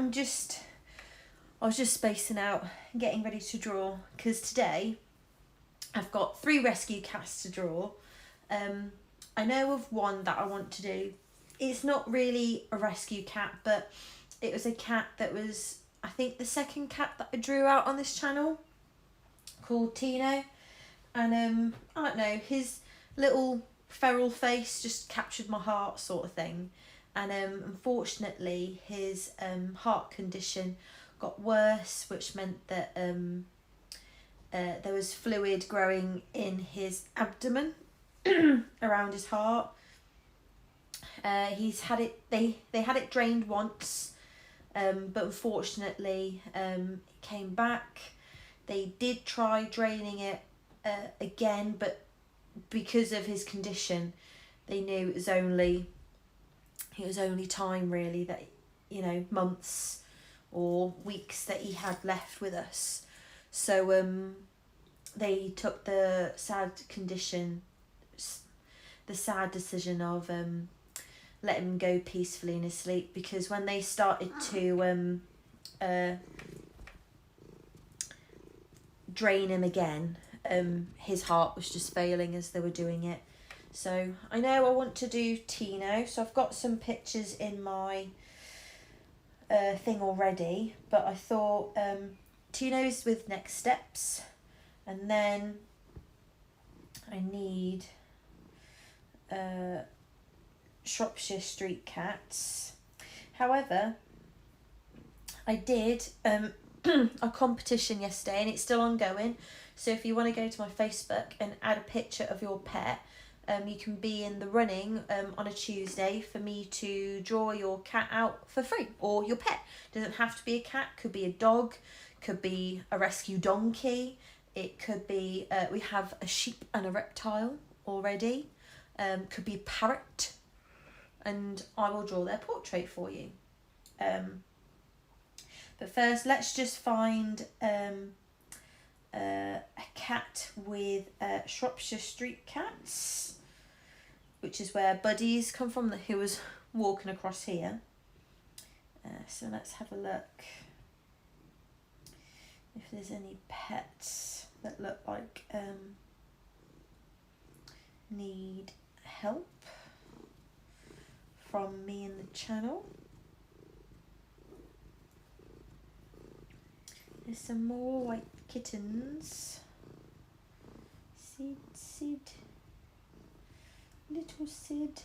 I was just spacing out and getting ready to draw, because today I've got 3 rescue cats to draw. I know of one that I want to do. It's not really a rescue cat, but it was a cat that was, I think, the second cat that I drew out on this channel, called Tino. And I don't know, his little feral face just captured my heart, sort of thing. And unfortunately his heart condition got worse, which meant that there was fluid growing in his abdomen around his heart. He's had it, they had it drained once, but unfortunately it came back. They did try draining it again, but because of his condition, they knew it was only time, really, that, you know, months or weeks that he had left with us. So they took the sad decision of letting him go peacefully in his sleep, because when they started to drain him again, his heart was just failing as they were doing it. So I know I want to do Tino, so I've got some pictures in my thing already, but I thought Tino's with next steps, and then I need Shropshire street cats. However, I did a competition yesterday, and it's still ongoing, so if you want to go to my Facebook and add a picture of your pet, you can be in the running on a Tuesday for me to draw your cat out for free, or your pet. Doesn't have to be a cat, could be a dog, could be a rescue donkey, it could be, we have a sheep and a reptile already, could be a parrot, and I will draw their portrait for you. But first, let's just find a cat with Shropshire street cats, which is where Buddy's come from, who was walking across here. So let's have a look if there's any pets that look like need help from me in the channel. There's some more white kittens. Sid, little Sid.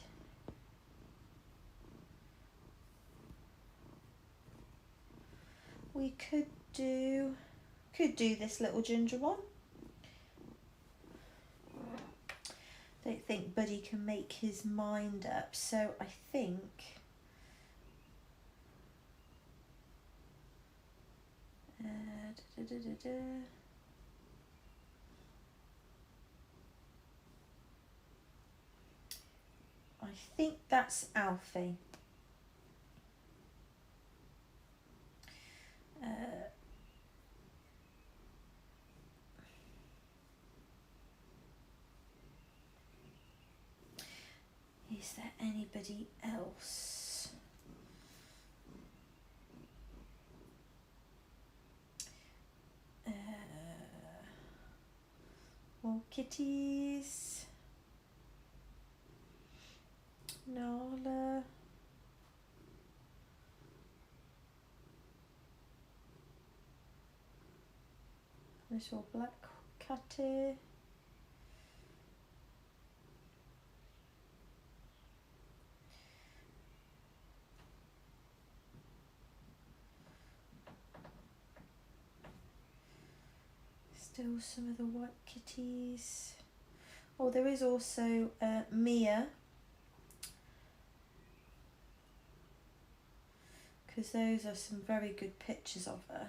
We could do this little ginger one. Don't think Buddy can make his mind up, so I think I think that's Alfie. Is there anybody else? More kitties. Nala. Little black catty. Still some of the white kitties. Oh, there is also Mia, because those are some very good pictures of her.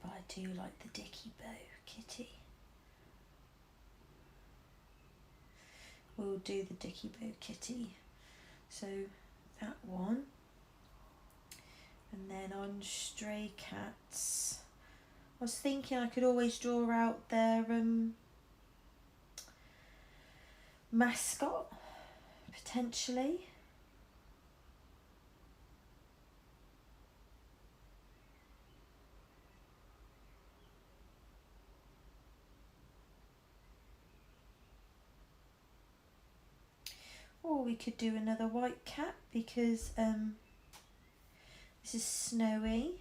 But I do like the Dicky Bow kitty. We'll do the Dicky Bow kitty. So that one. And then on stray cats, was thinking I could always draw out their mascot, potentially. Or we could do another white cat because this is Snowy.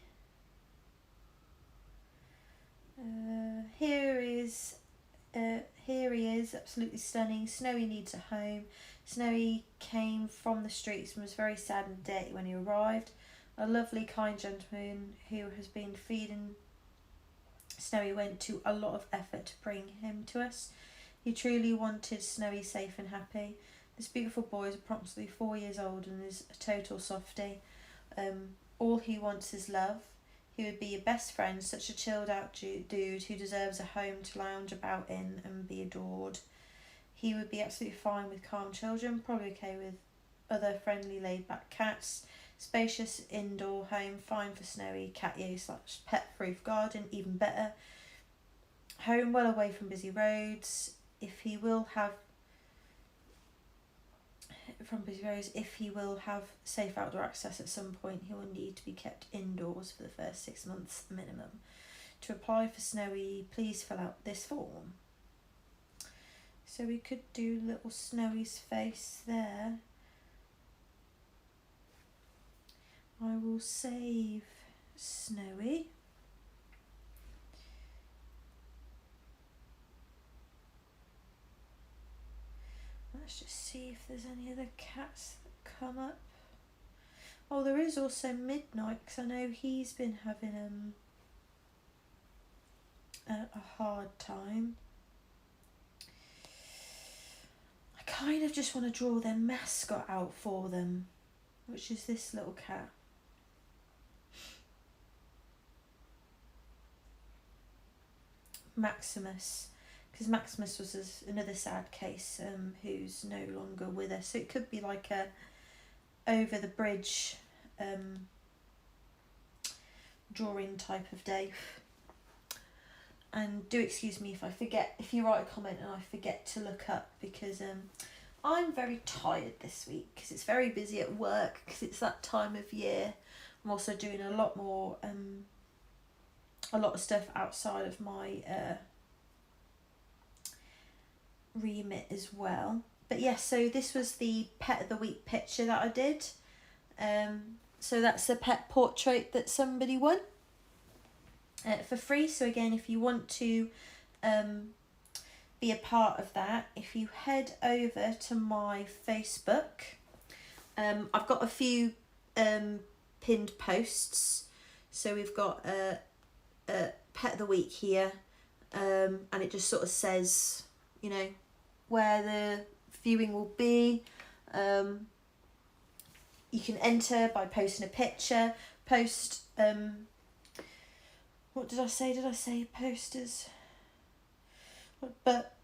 Here he is, absolutely stunning. Snowy needs a home. Snowy came from the streets and was very sad and dirty when he arrived. A lovely, kind gentleman who has been feeding Snowy went to a lot of effort to bring him to us. He truly wanted Snowy safe and happy. This beautiful boy is approximately 4 years old and is a total softie. All he wants is love. He would be your best friend, such a chilled out dude who deserves a home to lounge about in and be adored. He would be absolutely fine with calm children, probably okay with other friendly laid back cats. Spacious indoor home, fine for Snowy, cat use / pet proof garden, even better. Home well away from busy roads. If he will have safe outdoor access at some point, he will need to be kept indoors for the first 6 months minimum. To apply for Snowy, please fill out this form. So we could do little Snowy's face there. I will save Snowy. Let's just see if there's any other cats that come up. Oh, there is also Midnight, because I know he's been having a hard time. I kind of just want to draw their mascot out for them, which is this little cat. Maximus, because Maximus was another sad case who's no longer with us. So it could be like a over the bridge drawing type of day. And do excuse me if you write a comment and I forget to look up, because I'm very tired this week because it's very busy at work because it's that time of year. I'm also doing a lot of stuff outside of my remit as well. But yes, so this was the Pet of the Week picture that I did. So that's a pet portrait that somebody won for free. So again, if you want to be a part of that, if you head over to my Facebook, I've got a few pinned posts. So we've got a Pet of the Week here, and it just sort of says, you know, where the viewing will be. You can enter by posting a picture, post what did I say? Did I say posters? But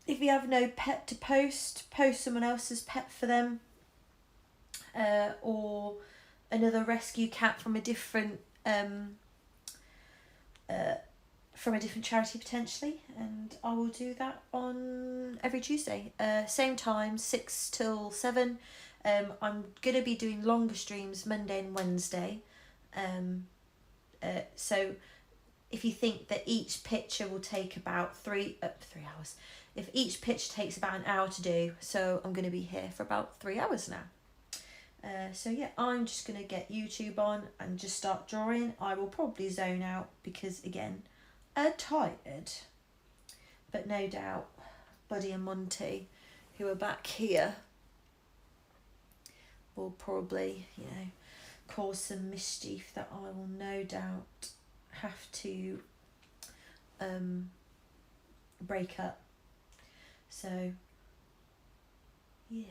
if you have no pet to post someone else's pet for them, or another rescue cat from a different charity potentially, and I will do that on every Tuesday, same time, 6 till 7. I'm gonna be doing longer streams Monday and Wednesday, so if you think that each picture will take about 3 hours, if each picture takes about an hour to do, so I'm going to be here for about 3 hours now. So yeah, I'm just going to get YouTube on and just start drawing. I will probably zone out because, again, I'm tired. But no doubt, Buddy and Monty, who are back here, will probably, you know, cause some mischief that I will no doubt have to break up. So yeah.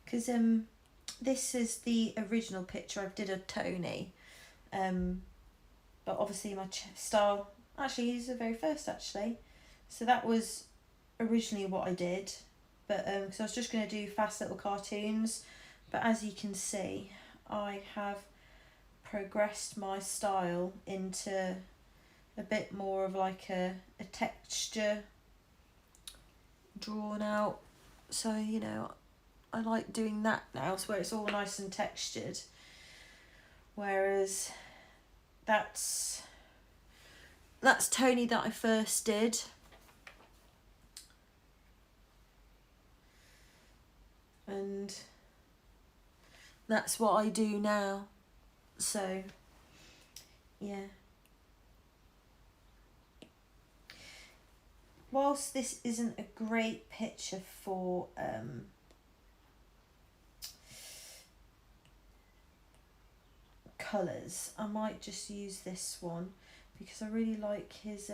because this is the original picture I did of Tony, but obviously my style actually is the very first actually, so that was originally what I did, but because I was just going to do fast little cartoons, but as you can see I have progressed my style into a bit more of like a texture drawn out, so you know I like doing that now, so where it's all nice and textured, whereas that's Tony that I first did, and that's what I do now, so yeah. Whilst this isn't a great picture for colours, I might just use this one because I really like his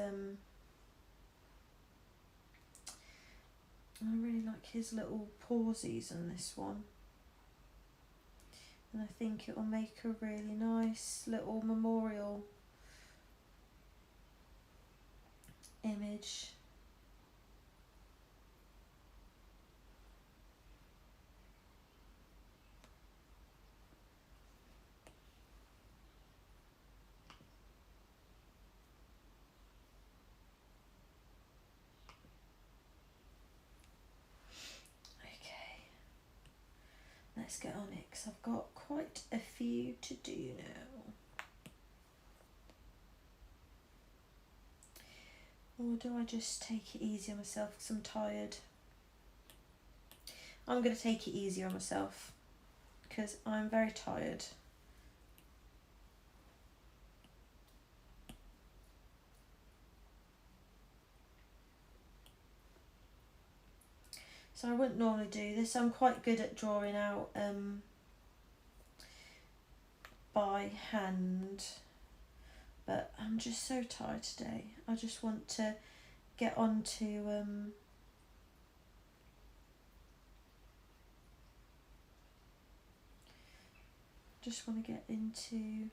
little pauses on this one, and I think it will make a really nice little memorial image. Let's get on it because I've got quite a few to do now. Or do I just take it easy on myself because I'm tired? I'm going to take it easy on myself because I'm very tired. So I wouldn't normally do this. I'm quite good at drawing out by hand, but I'm just so tired today. I just want to get on to just want to get into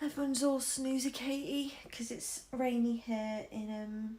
everyone's all snoozy Katie because it's rainy here in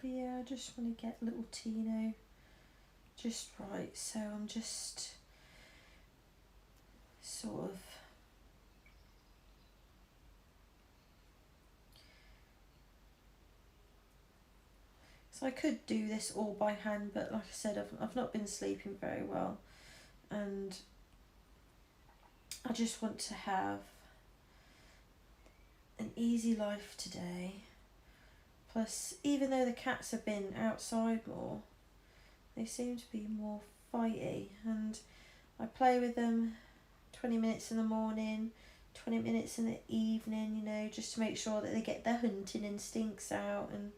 but yeah, I just want to get little Tino just right, so I'm just sort of so I could do this all by hand, but like I said, I've not been sleeping very well, and I just want to have an easy life today. Plus, even though the cats have been outside more, they seem to be more fighty, and I play with them 20 minutes in the morning, 20 minutes in the evening, you know, just to make sure that they get their hunting instincts out and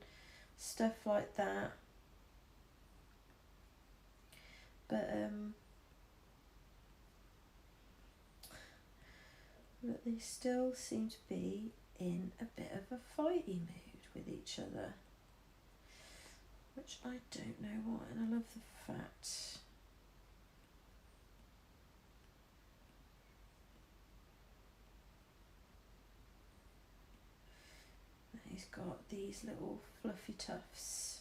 stuff like that. But they still seem to be in a bit of a fighty mood with each other, which I don't know why, and I love the fact that he's got these little fluffy tufts.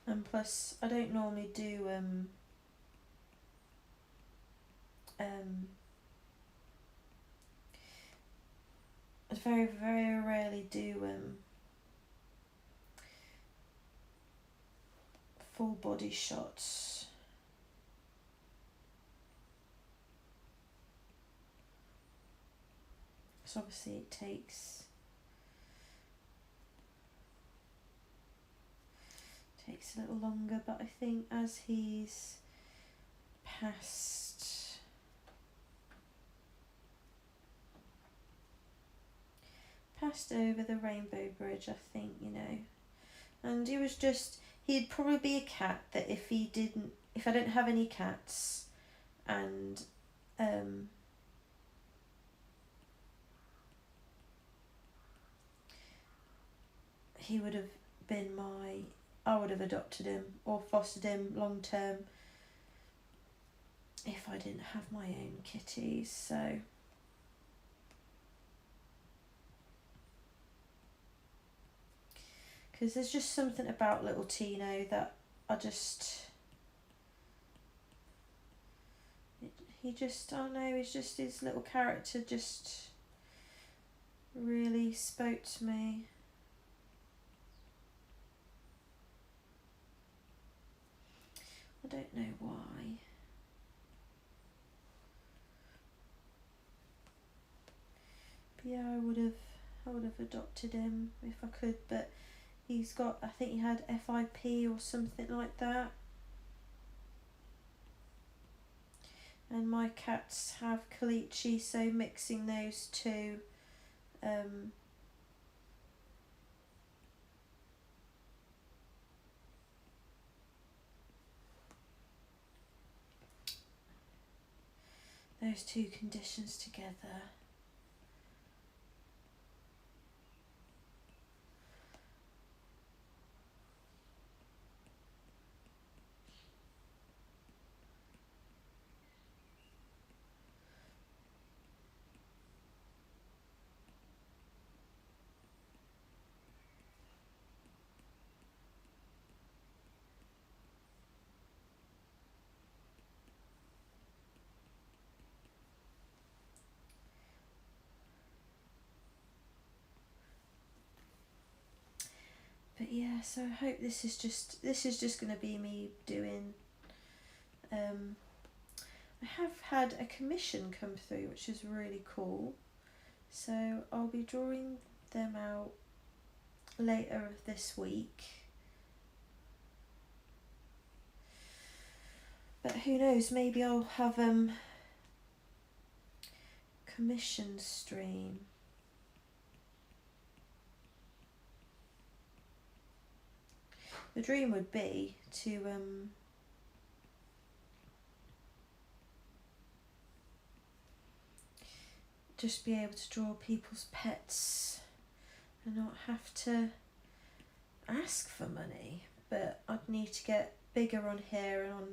And plus, I don't normally do I very, very rarely do full body shots. So obviously it takes a little longer, but I think as he's passed over the rainbow bridge, I think, you know, and he'd probably be a cat that if I don't have any cats, and he would have been I would have adopted him or fostered him long term if I didn't have my own kitties. So because there's just something about little Tino that I don't know, his little character just really spoke to me. I don't know why. But yeah, I would have adopted him if I could, but he's got, I think he had FIP or something like that. And my cats have caliche, so mixing those two those two conditions together But yeah, so I hope this is just going to be me doing. I have had a commission come through, which is really cool. So I'll be drawing them out later of this week. But who knows? Maybe I'll have commission stream. The dream would be to just be able to draw people's pets and not have to ask for money. But I'd need to get bigger on here and on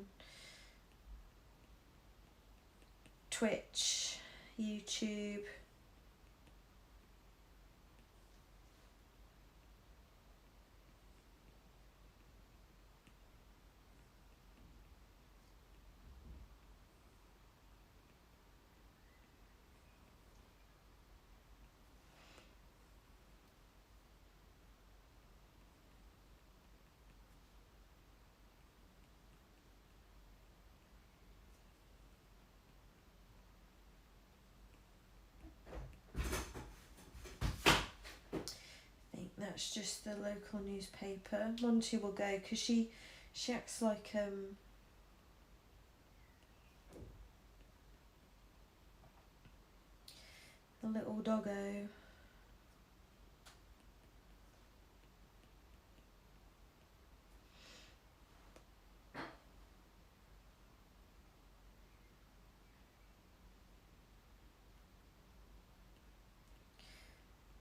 Twitch, YouTube, that's just the local newspaper. Monty will go because she acts like a little doggo.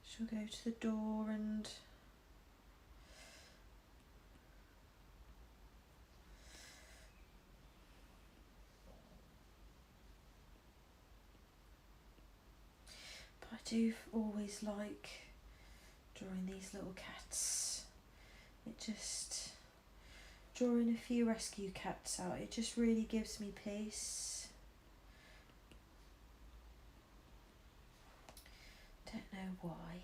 She'll go to the door and but I do always like drawing these little cats. It just, drawing a few rescue cats out, it just really gives me peace. Don't know why.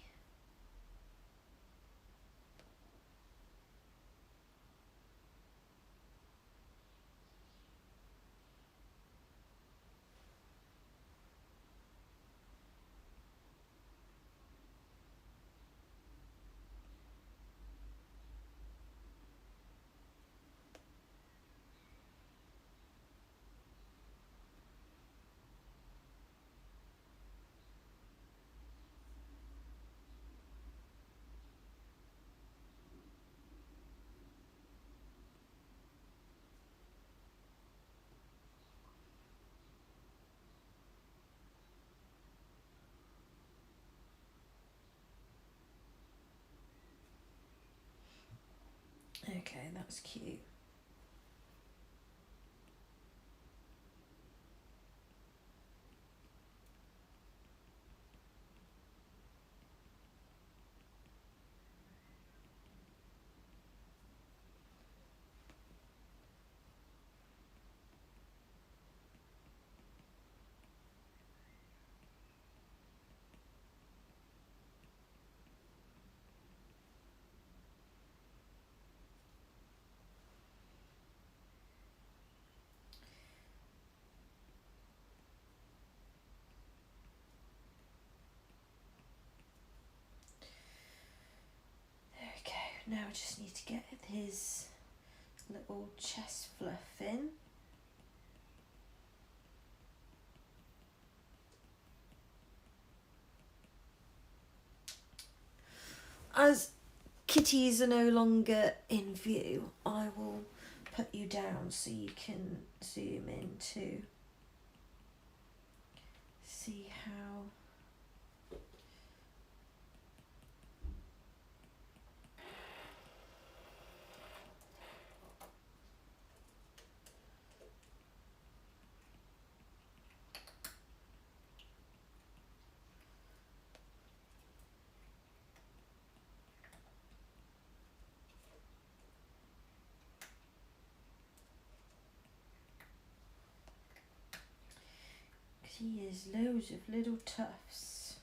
Okay, that's cute. Okay, now I just need to get his little chest fluff in. As kitties are no longer in view, I will put you down so you can zoom in to see how he is loads of little tufts.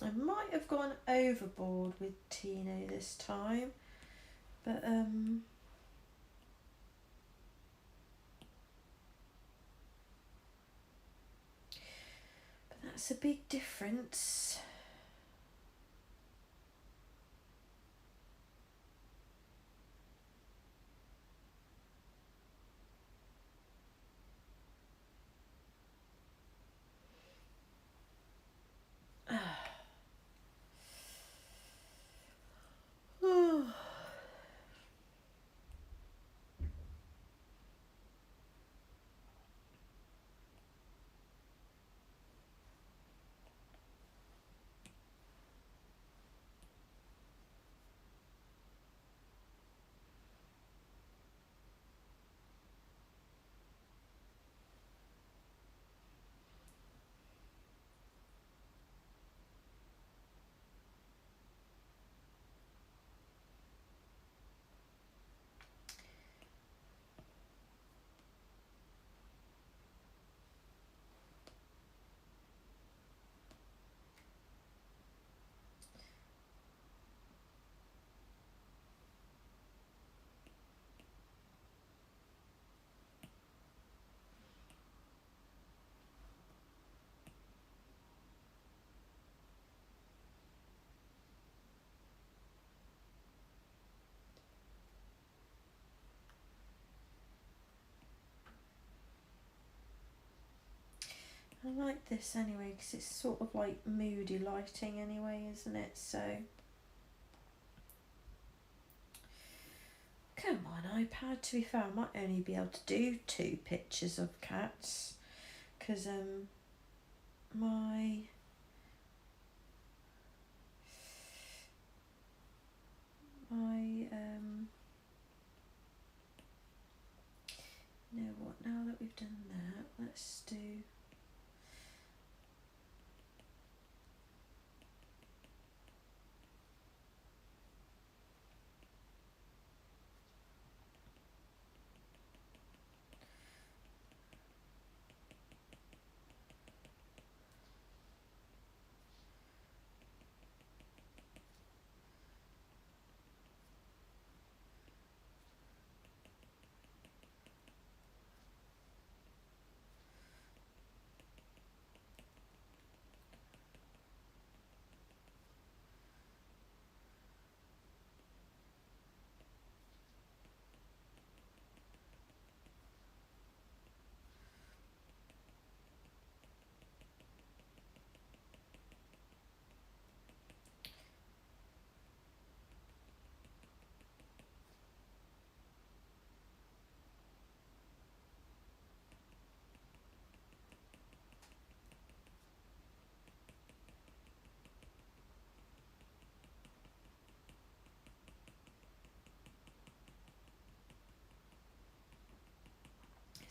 I might have gone overboard with Tino this time, but that's a big difference. I like this anyway because it's sort of like moody lighting anyway, isn't it? So come on, iPad. To be fair, I might only be able to do 2 pictures of cats because my you know what, now that we've done that, let's do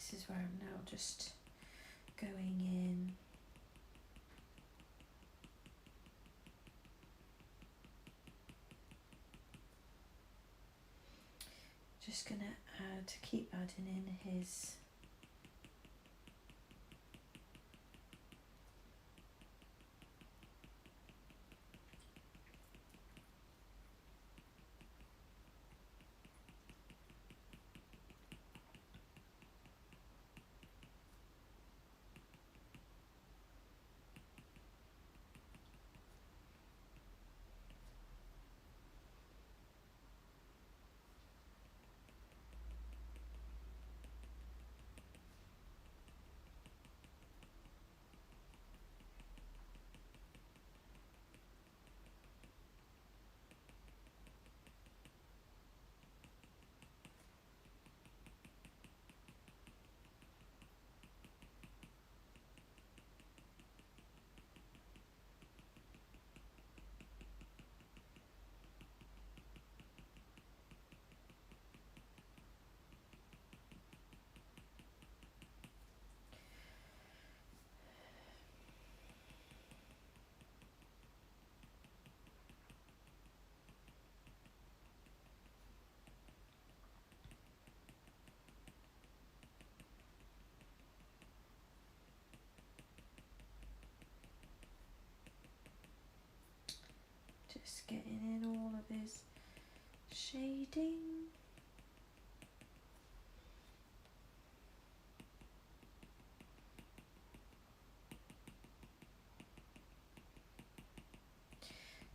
this is where I'm now just going in. Just gonna keep adding in his Just getting in all of his shading.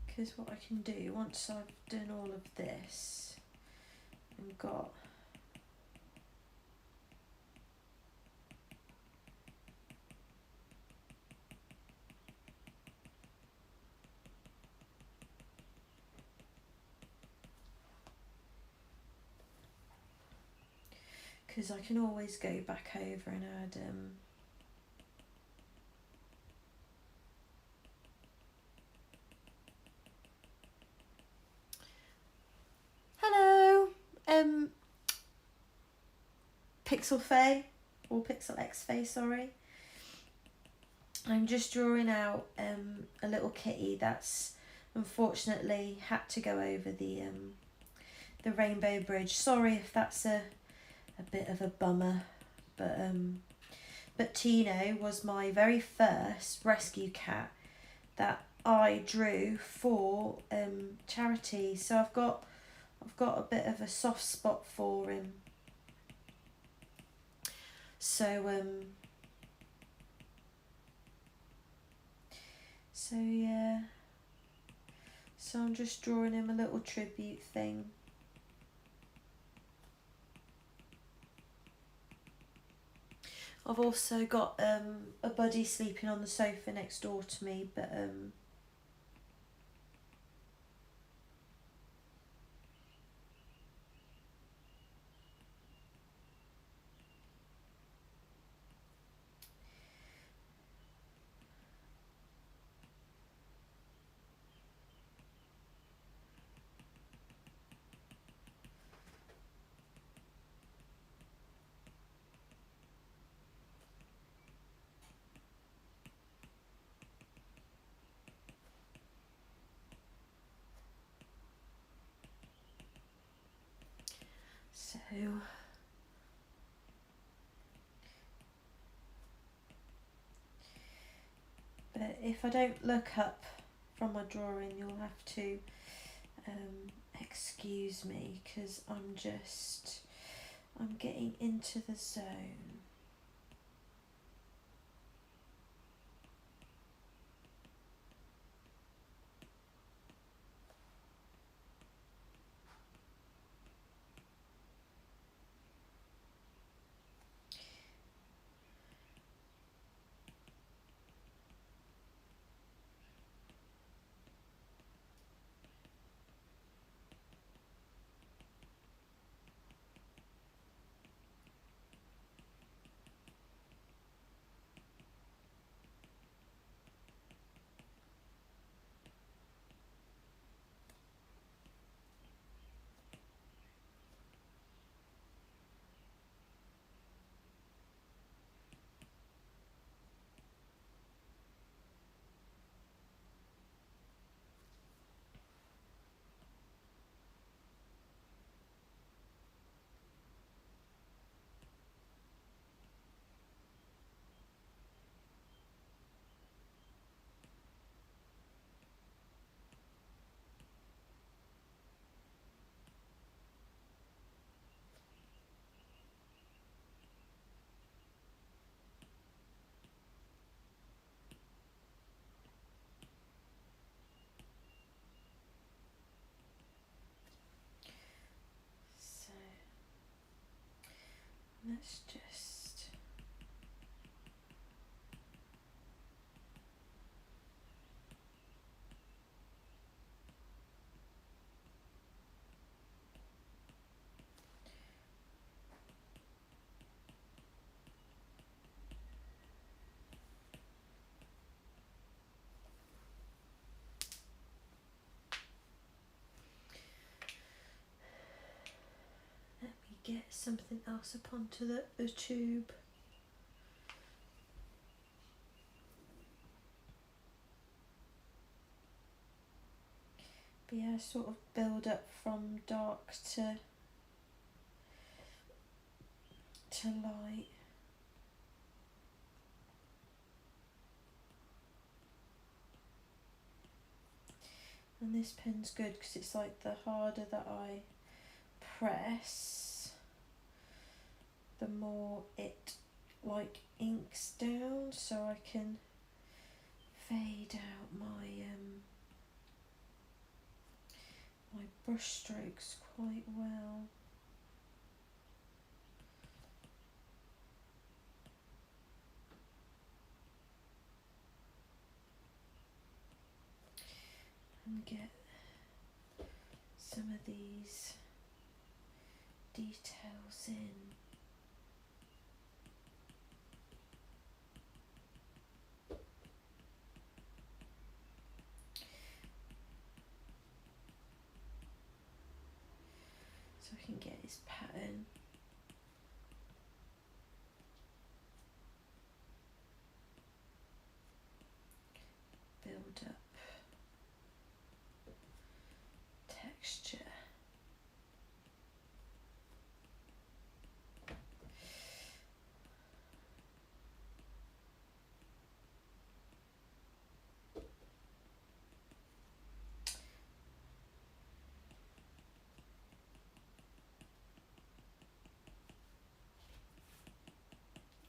Because what I can do once I've done all of this and got because I can always go back over and add hello Pixel Faye or Pixel X Faye, sorry. I'm just drawing out a little kitty that's unfortunately had to go over the rainbow bridge. Sorry if that's a bit of a bummer, but Tino was my very first rescue cat that I drew for charity, so I've got a bit of a soft spot for him. So yeah, so I'm just drawing him a little tribute thing. I've also got a buddy sleeping on the sofa next door to me, but so but if I don't look up from my drawing, you'll have to excuse me, because I'm getting into the zone. So let's just let me get something else up onto the tube. But yeah, sort of build up from dark to light. And this pen's good because it's like the harder that I press, the more it like inks down, so I can fade out my my brush strokes quite well. And get some of these details in. So I can get his pattern. Build up texture.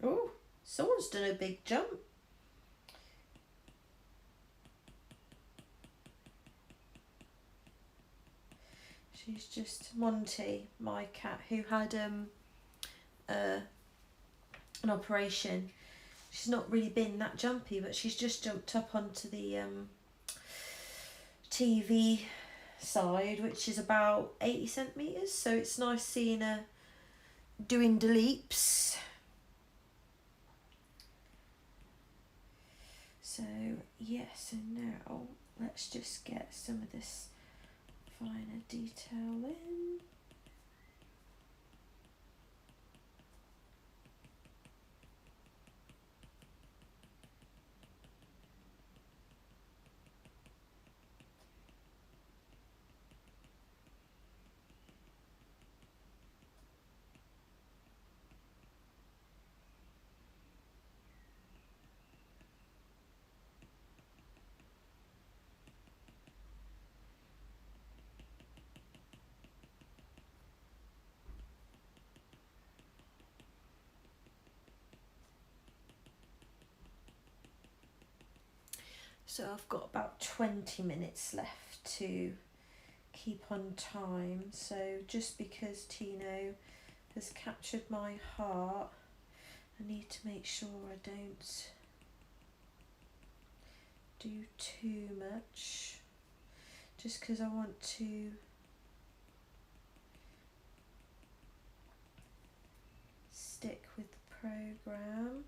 Oh, someone's done a big jump. She's just Monty, my cat, who had an operation. She's not really been that jumpy, but she's just jumped up onto the TV side, which is about 80 centimetres, so it's nice seeing her doing the leaps. So yeah, so now let's just get some of this finer detail in. So I've got about 20 minutes left to keep on time. So just because Tino has captured my heart, I need to make sure I don't do too much, just because I want to stick with the program.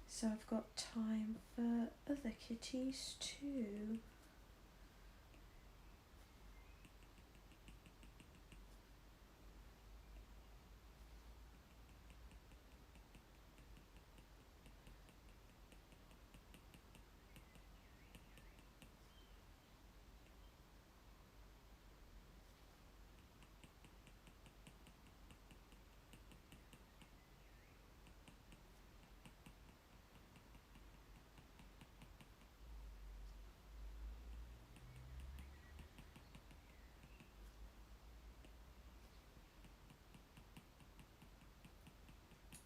So I've got time for other kitties too.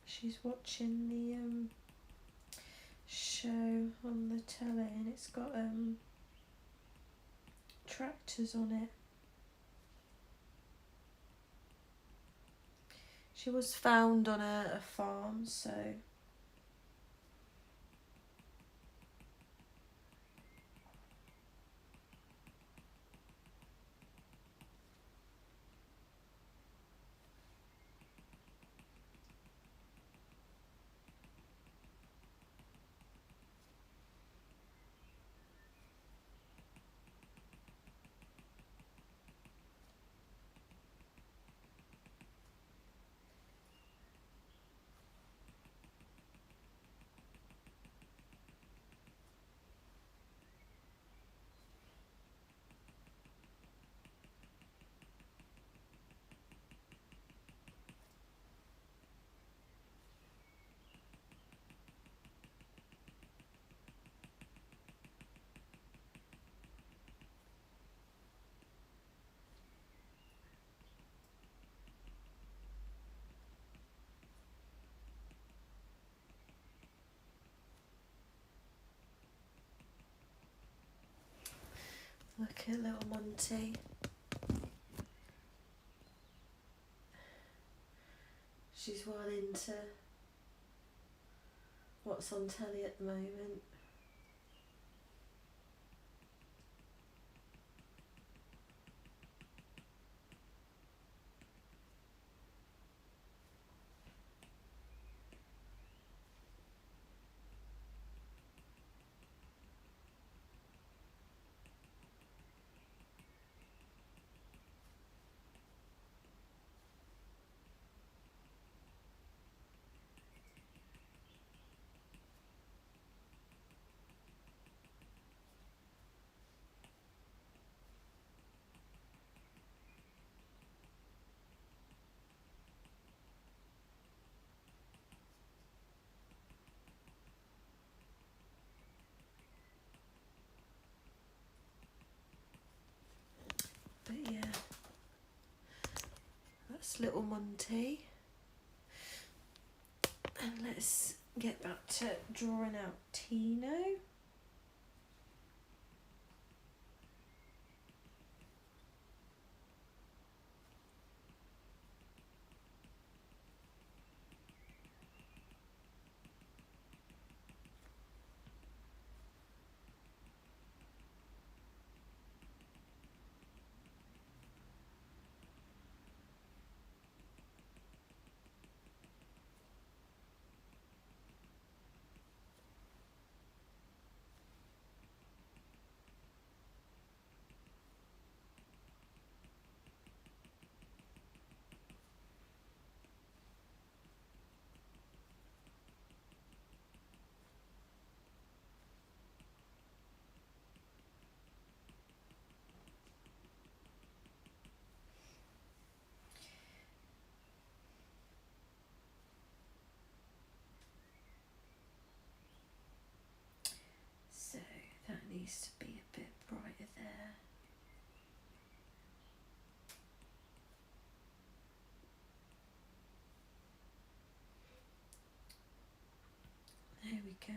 She's watching the show on the telly, and it's got tractors on it. She was found on a farm, so Look at little Monty. She's well into what's on telly at the moment. But yeah, that's little Monty. And let's get back to drawing out Tino. So that needs to be a bit brighter there. There we go.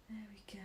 There we go.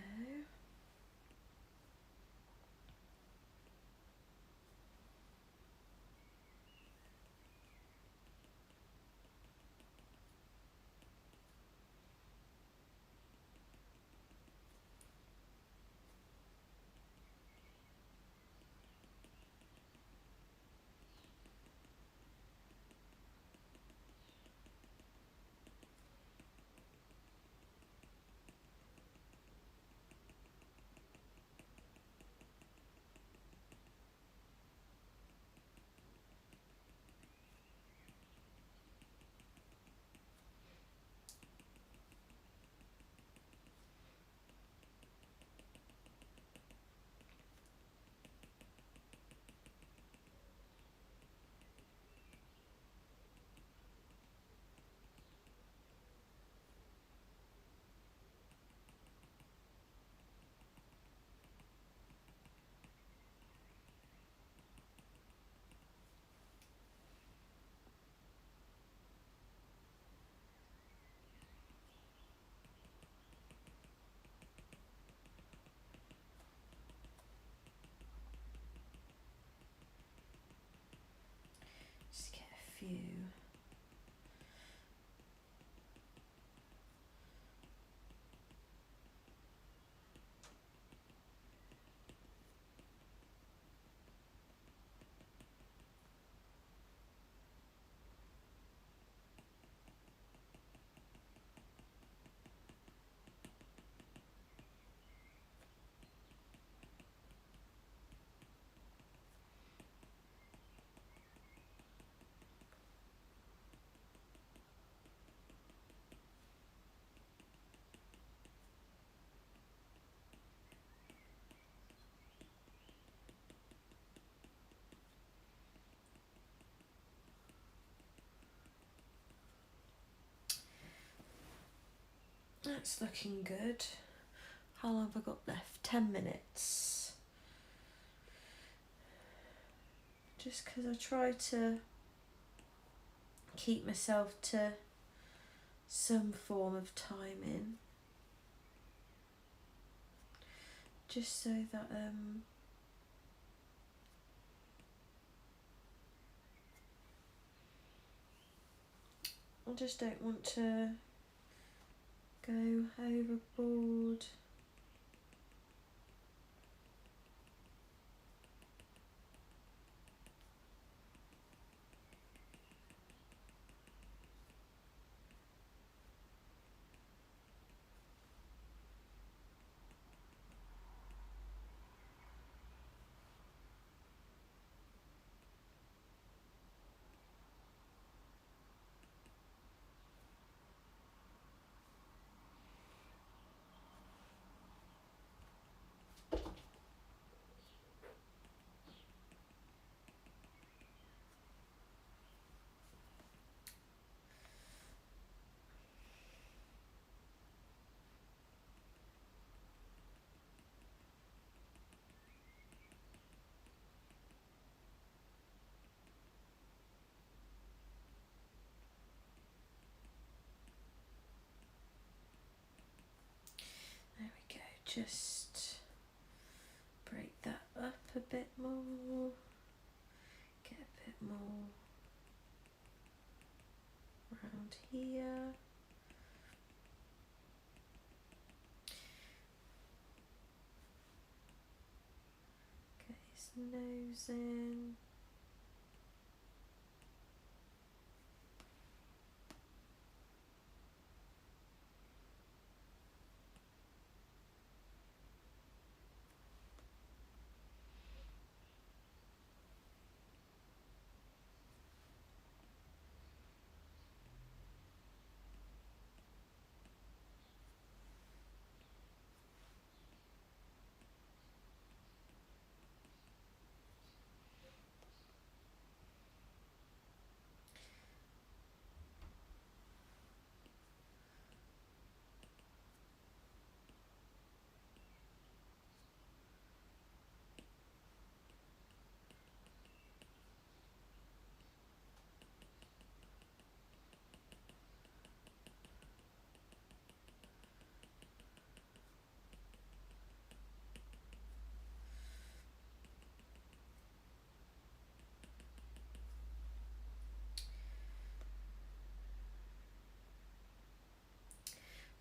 That's looking good. How long have I got left? 10 minutes. Just because I try to keep myself to some form of timing. Just so that I just don't want to go overboard. There we go, just break that up a bit more, get a bit more around here. Get his nose in.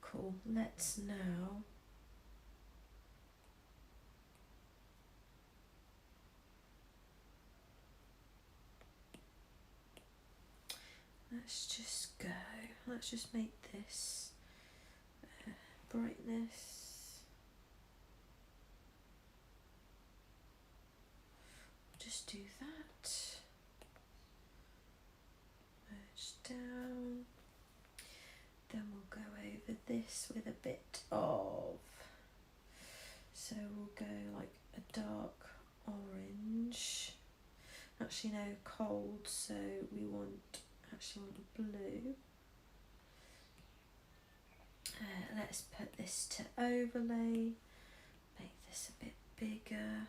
Cool, let's now let's just make this brightness, just do that, merge down, then we'll go over this with a bit of, so we'll go like a dark orange, actually no, cold, so we want blue. Let's put this to overlay, make this a bit bigger.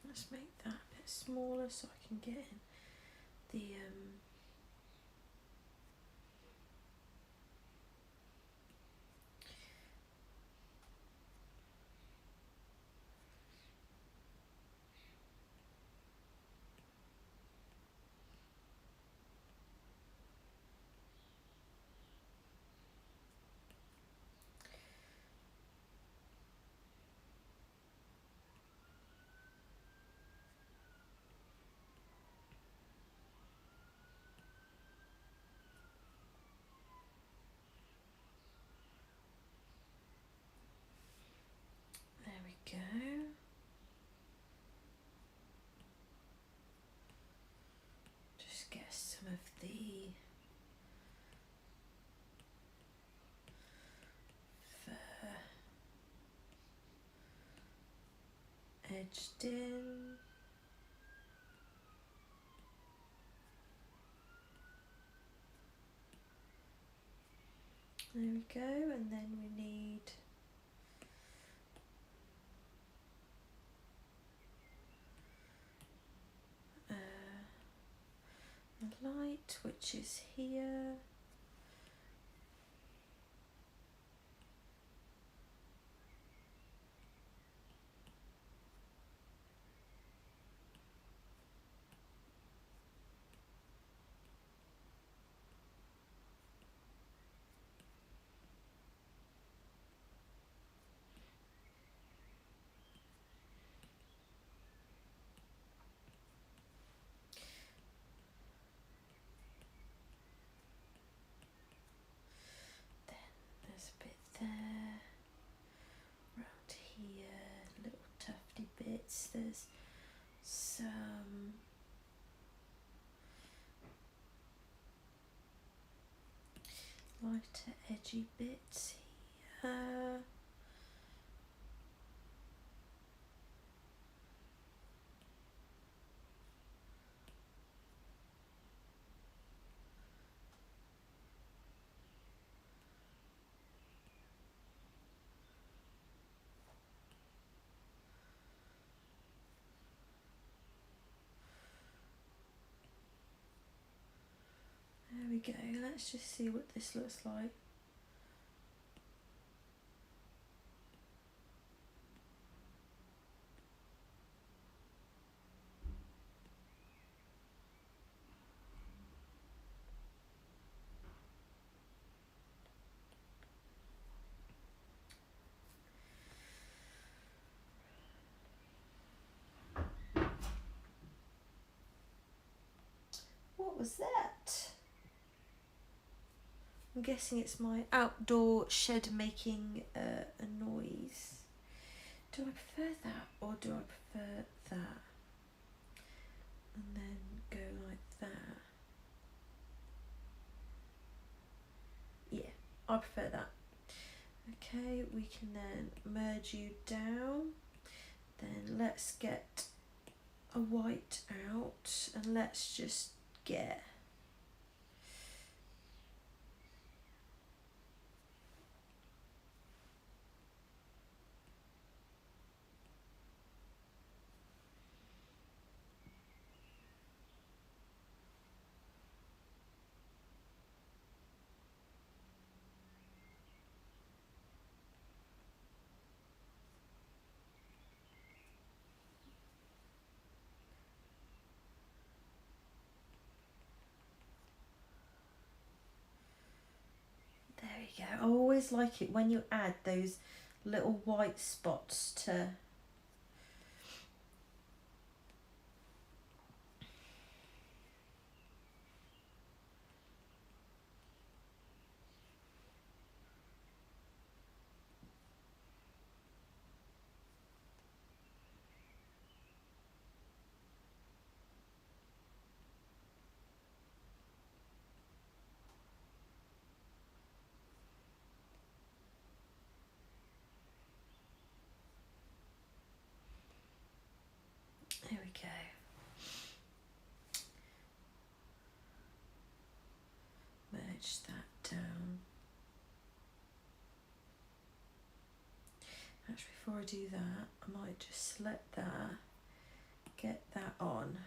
Let's make that a bit smaller so I can get in the go. Just get some of the fur edged in. There we go, and then we need the light, which is here. There's a bit there, around here, little tufty bits. There's some lighter edgy bits here. There we go, let's just see what this looks like. What was that? I'm guessing it's my outdoor shed making a noise. Do I prefer that or do I prefer that? And then go like that. Yeah, I prefer that. Okay, we can then merge you down. Then let's get a white out and let's just get go. I always like it when you add those little white spots to there we go. Merge that down. Actually, before I do that, I might just select that, get that on.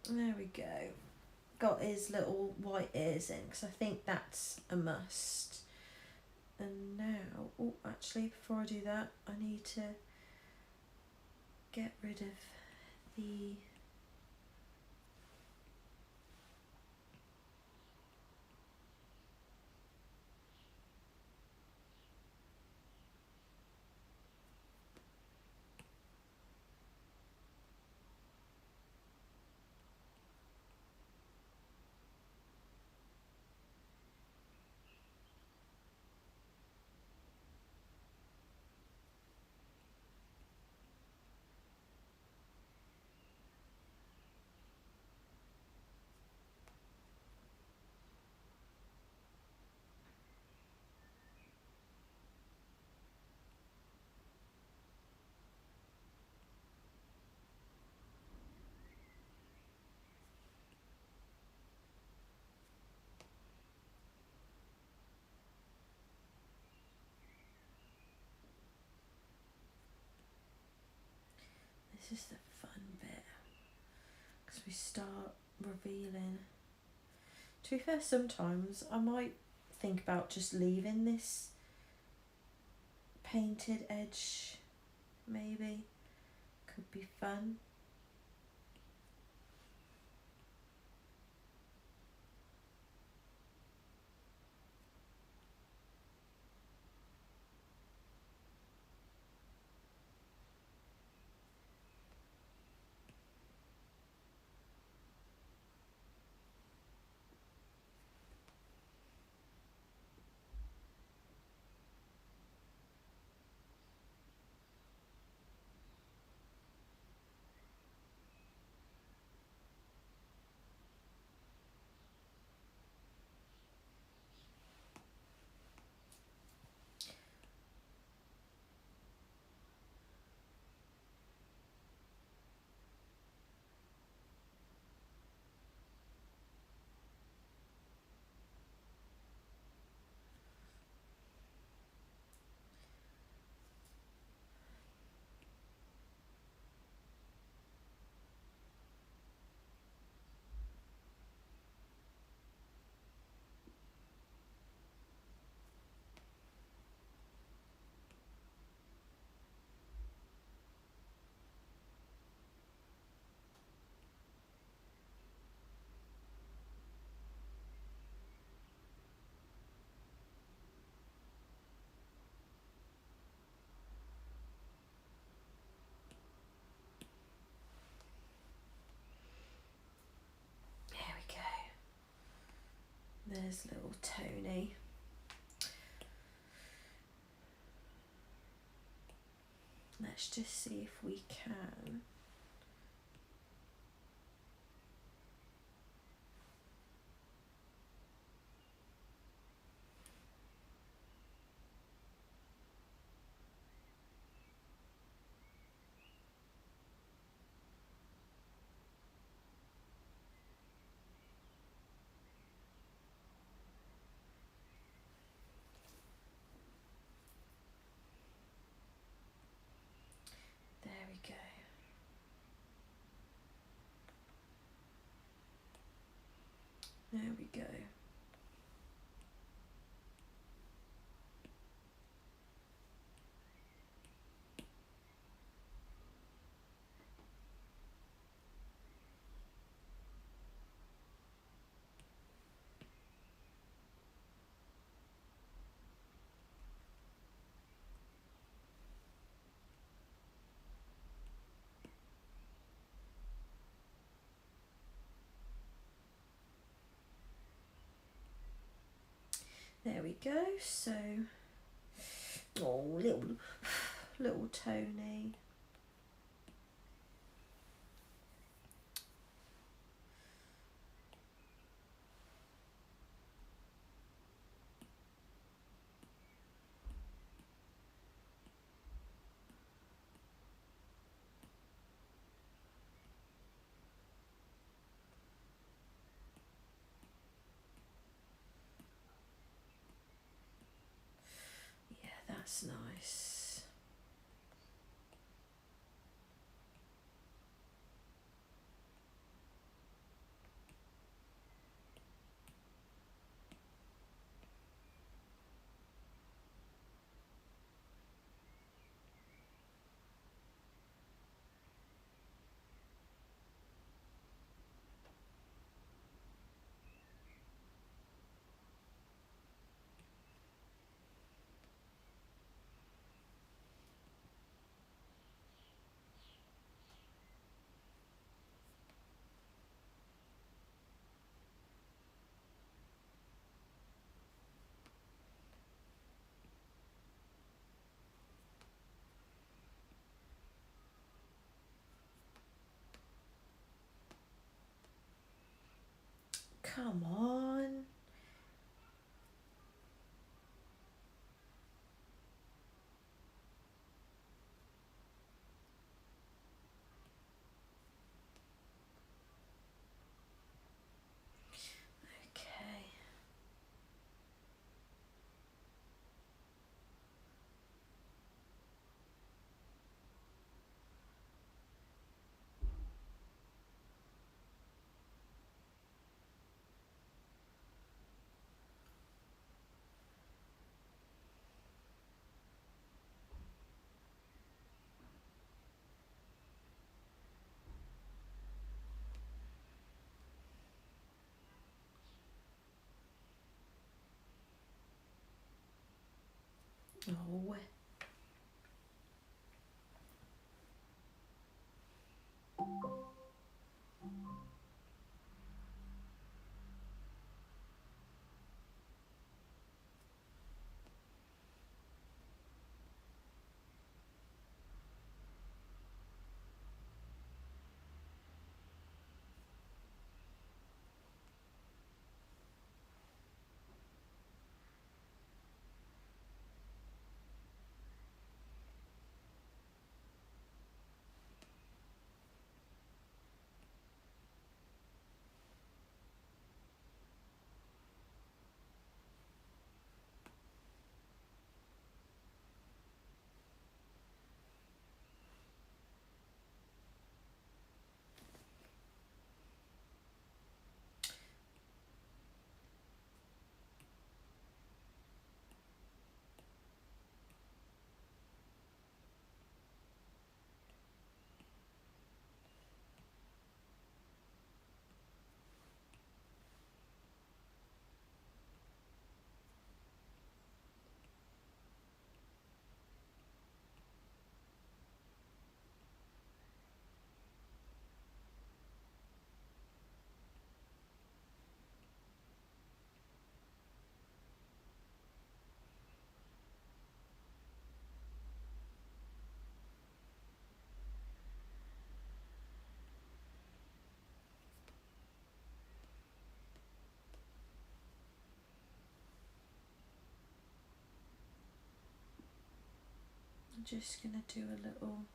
There we go. Got his little white ears in because I think that's a must. And now, oh, actually, before I do that, I need to get rid of the this is the fun bit because we start revealing. To be fair, sometimes I might think about just leaving this painted edge, maybe. Could be fun. There we go. There's little Tony. Let's just see if we can. There we go. There we go. There we go. So, oh, little Tony. Yeah, that's nice. Come on. Okay. Oh. I'm just gonna do a little.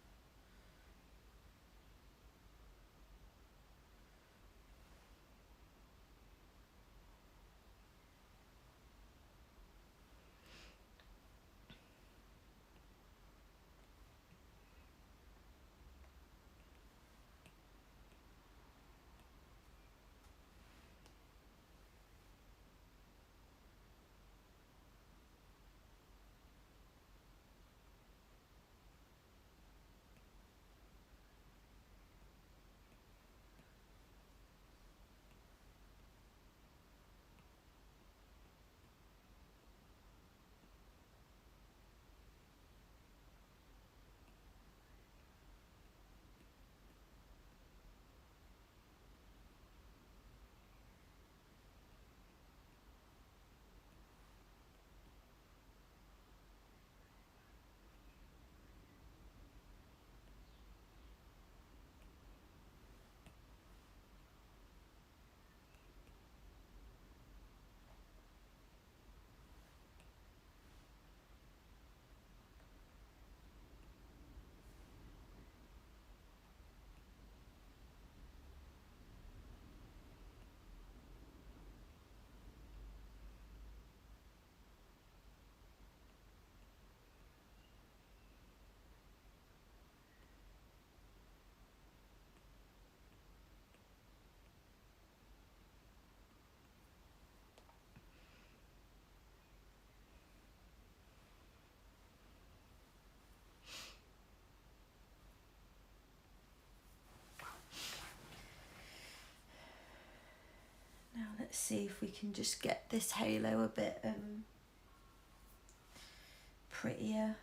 Now let's see if we can just get this halo a bit prettier.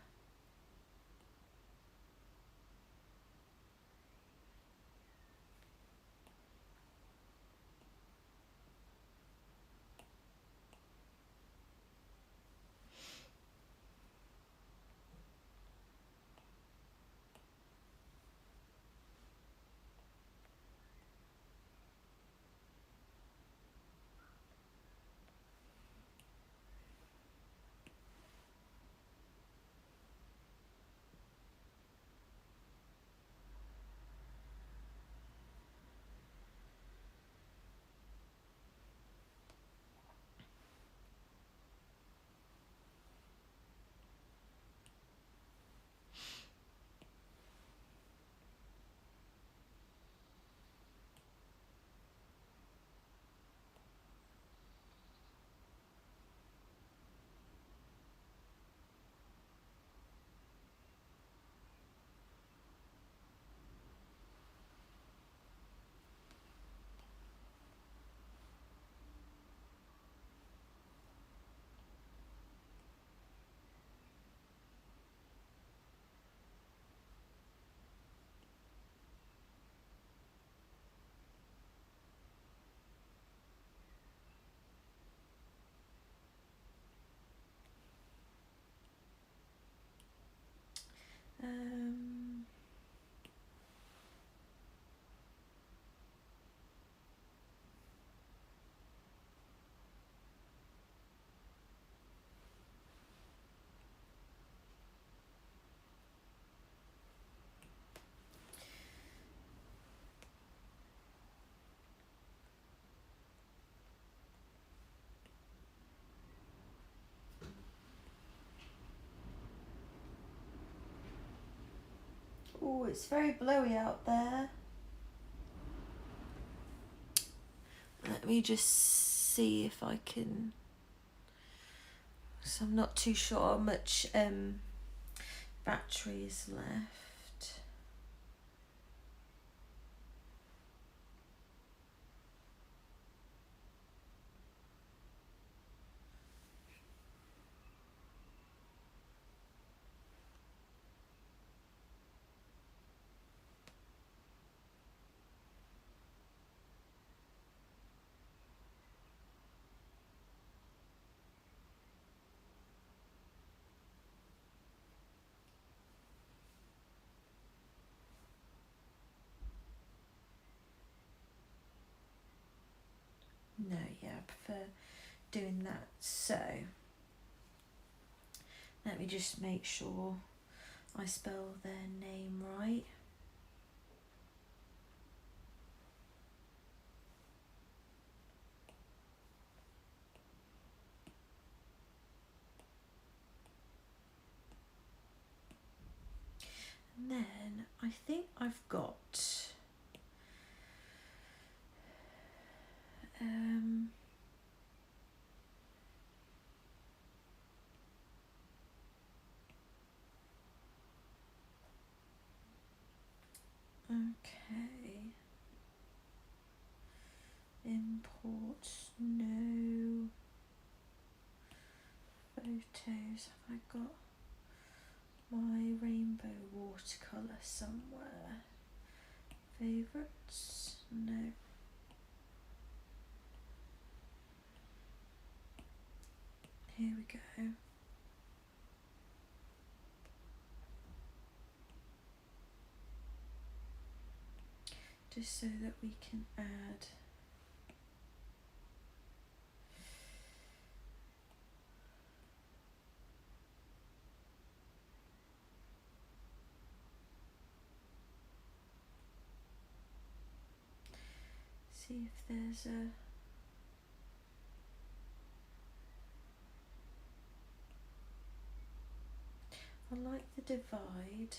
Um, oh, it's very blowy out there. Let me just see if I can. So I'm not too sure how much battery is left. No, yeah, I prefer doing that. So let me just make sure I spell their name right. And then I think I've got okay. Import no photos. Have I got my rainbow watercolour somewhere? Favourites? No. Here we go. Just so that we can add see if there's a I like the divide.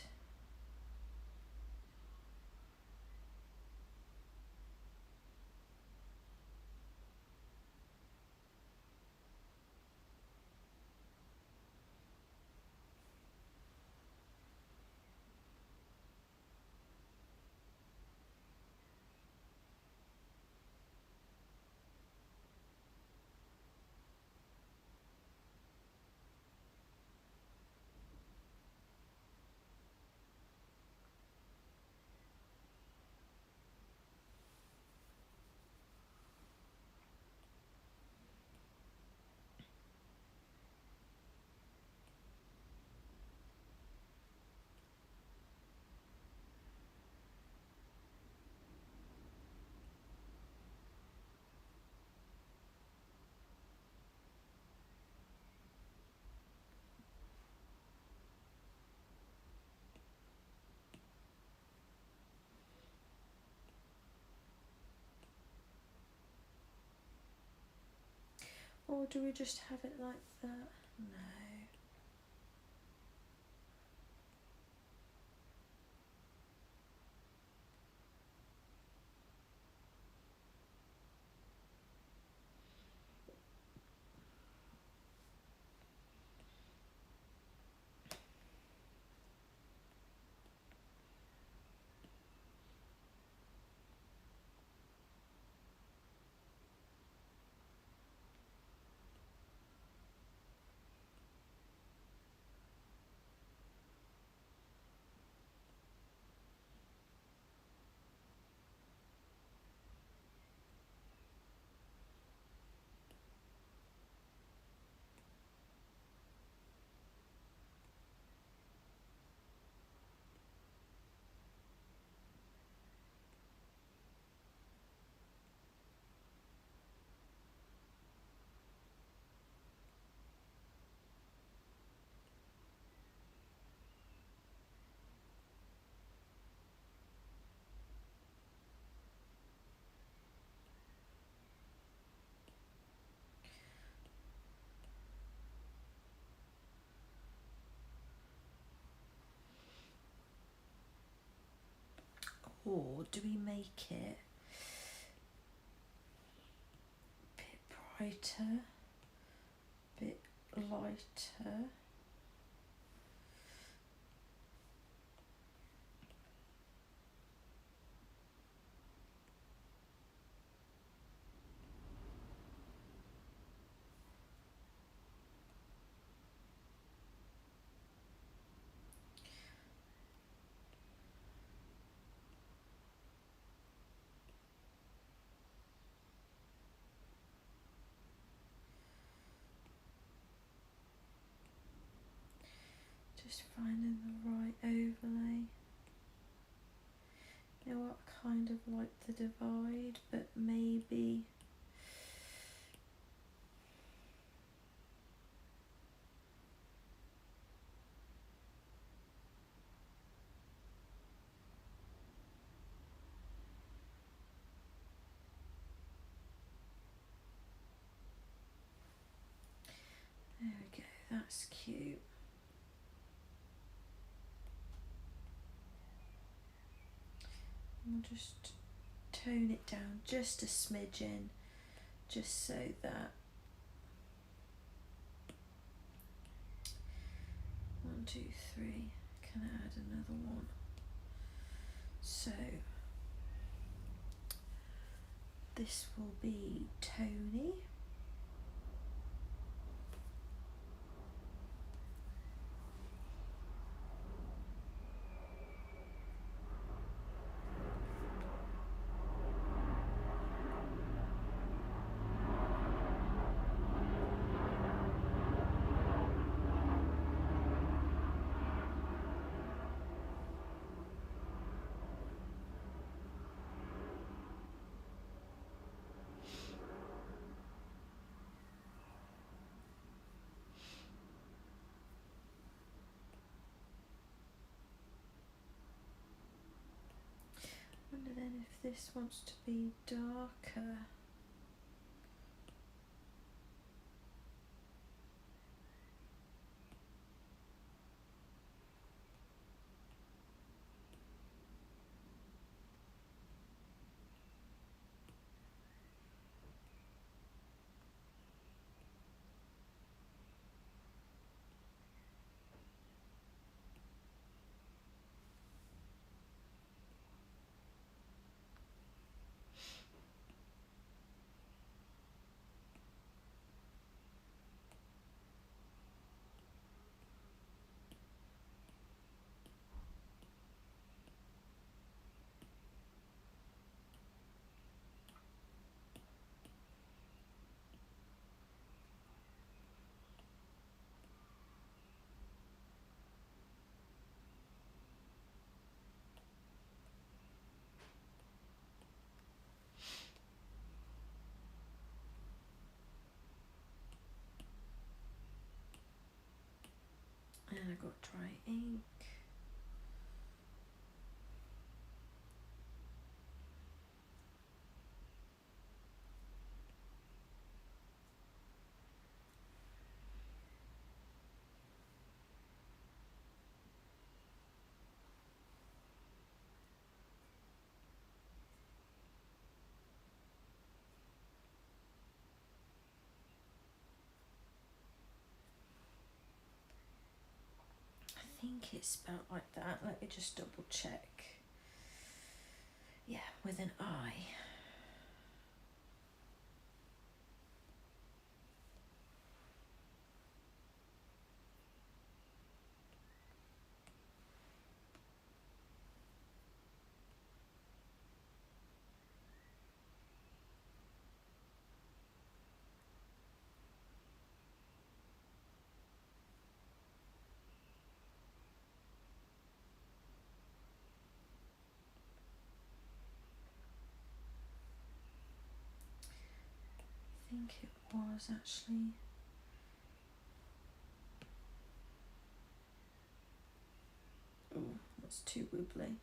Or do we just have it like that? No. or do we make it a bit brighter, a bit lighter? Just finding the right overlay. You know what, I kind of like the divide, but maybe there we go, that's cute. We'll just tone it down just a smidgen, just so that 1, 2, 3, can I add another one? So this will be Tony. I wonder then if this wants to be darker. And I got dry ink. I think it's spelled like that. Let me just double check. Yeah, with an I. I think it was actually. Oh, that's too wibbly.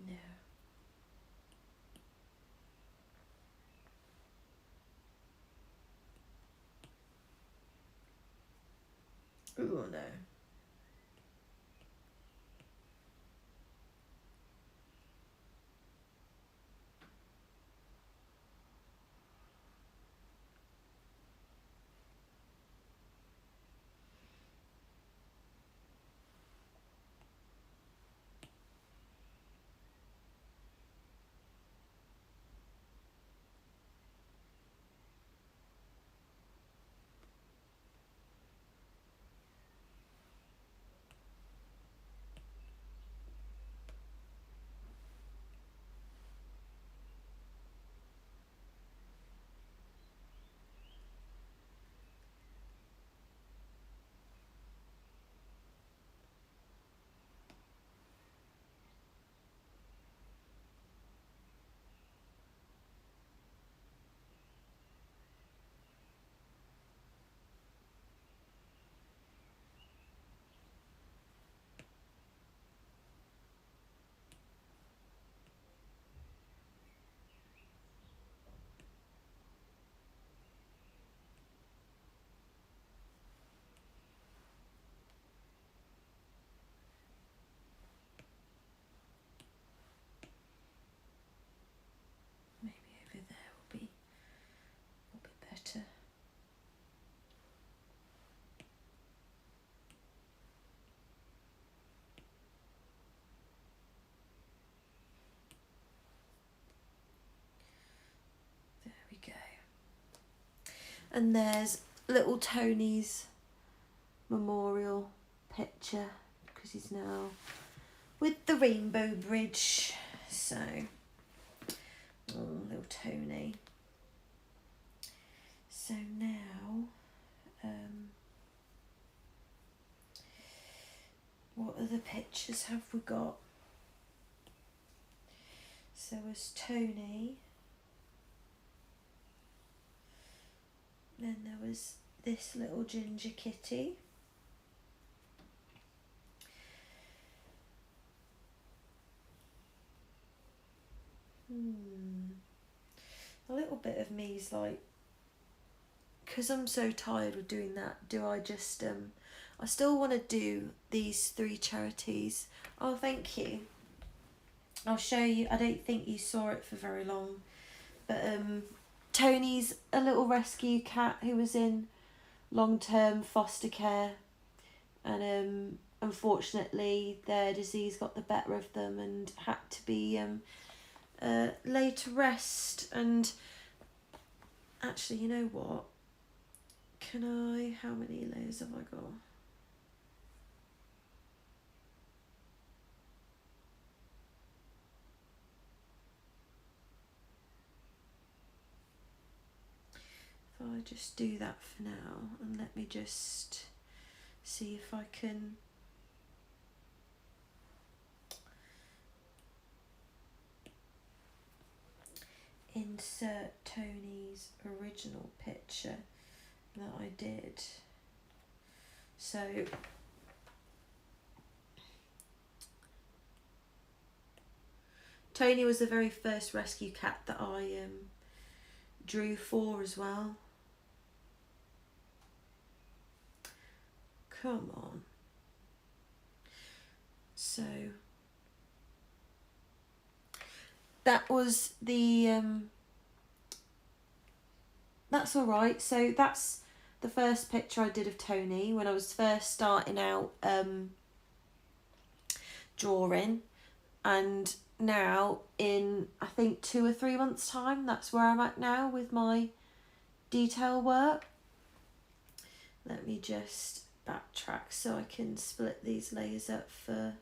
No. Oh no. Maybe over there will be better. There we go. And there's little Tony's memorial picture, because he's now with the Rainbow Bridge. So, oh, little Tony. So now, what other pictures have we got? So was Tony. Then there was this little ginger kitty. A little bit of me's like, because I'm so tired of doing that, do I just, I still want to do these 3 charities. Oh, thank you. I'll show you. I don't think you saw it for very long. But Tony's a little rescue cat who was in long-term foster care. And unfortunately their disease got the better of them and had to be laid to rest. And actually, you know what? How many layers have I got? If I just do that for now, and let me just see if I can insert Tony's original picture that I did. So Tony was the very first rescue cat that I drew for as well. Come on. So that was the that's all right. So that's the first picture I did of Tony when I was first starting out drawing, and now in I think 2 or 3 months time, that's where I'm at now with my detail work. Let me just backtrack so I can split these layers up for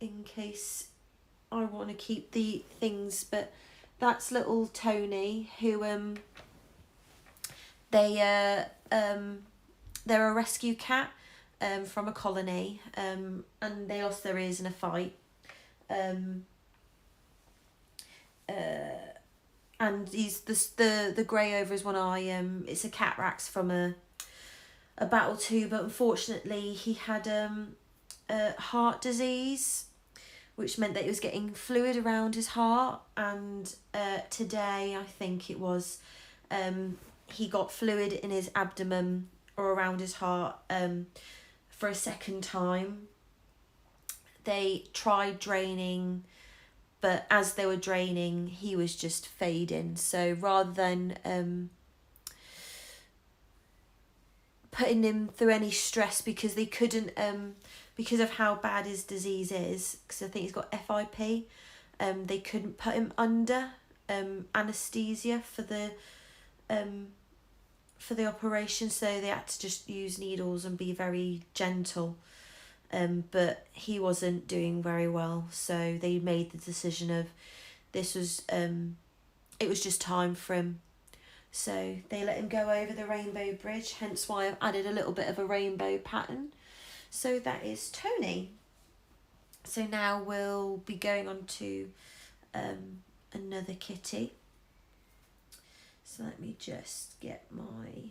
in case I want to keep the things. But that's little Tony, who they're a rescue cat from a colony, and they lost their ears in a fight. And he's the grey over his one eye. It's a cataract from a battle too, but unfortunately he had heart disease, which meant that he was getting fluid around his heart. And today, I think it was, he got fluid in his abdomen or around his heart for a second time. They tried draining, but as they were draining, he was just fading. So rather than putting him through any stress, because they couldn't, because of how bad his disease is, because I think he's got FIP, they couldn't put him under anaesthesia for the operation, so they had to just use needles and be very gentle. But he wasn't doing very well, so they made the decision of it was just time for him. So they let him go over the rainbow bridge, hence why I've added a little bit of a rainbow pattern. So that is Tony. So now we'll be going on to another kitty. So let me just get my...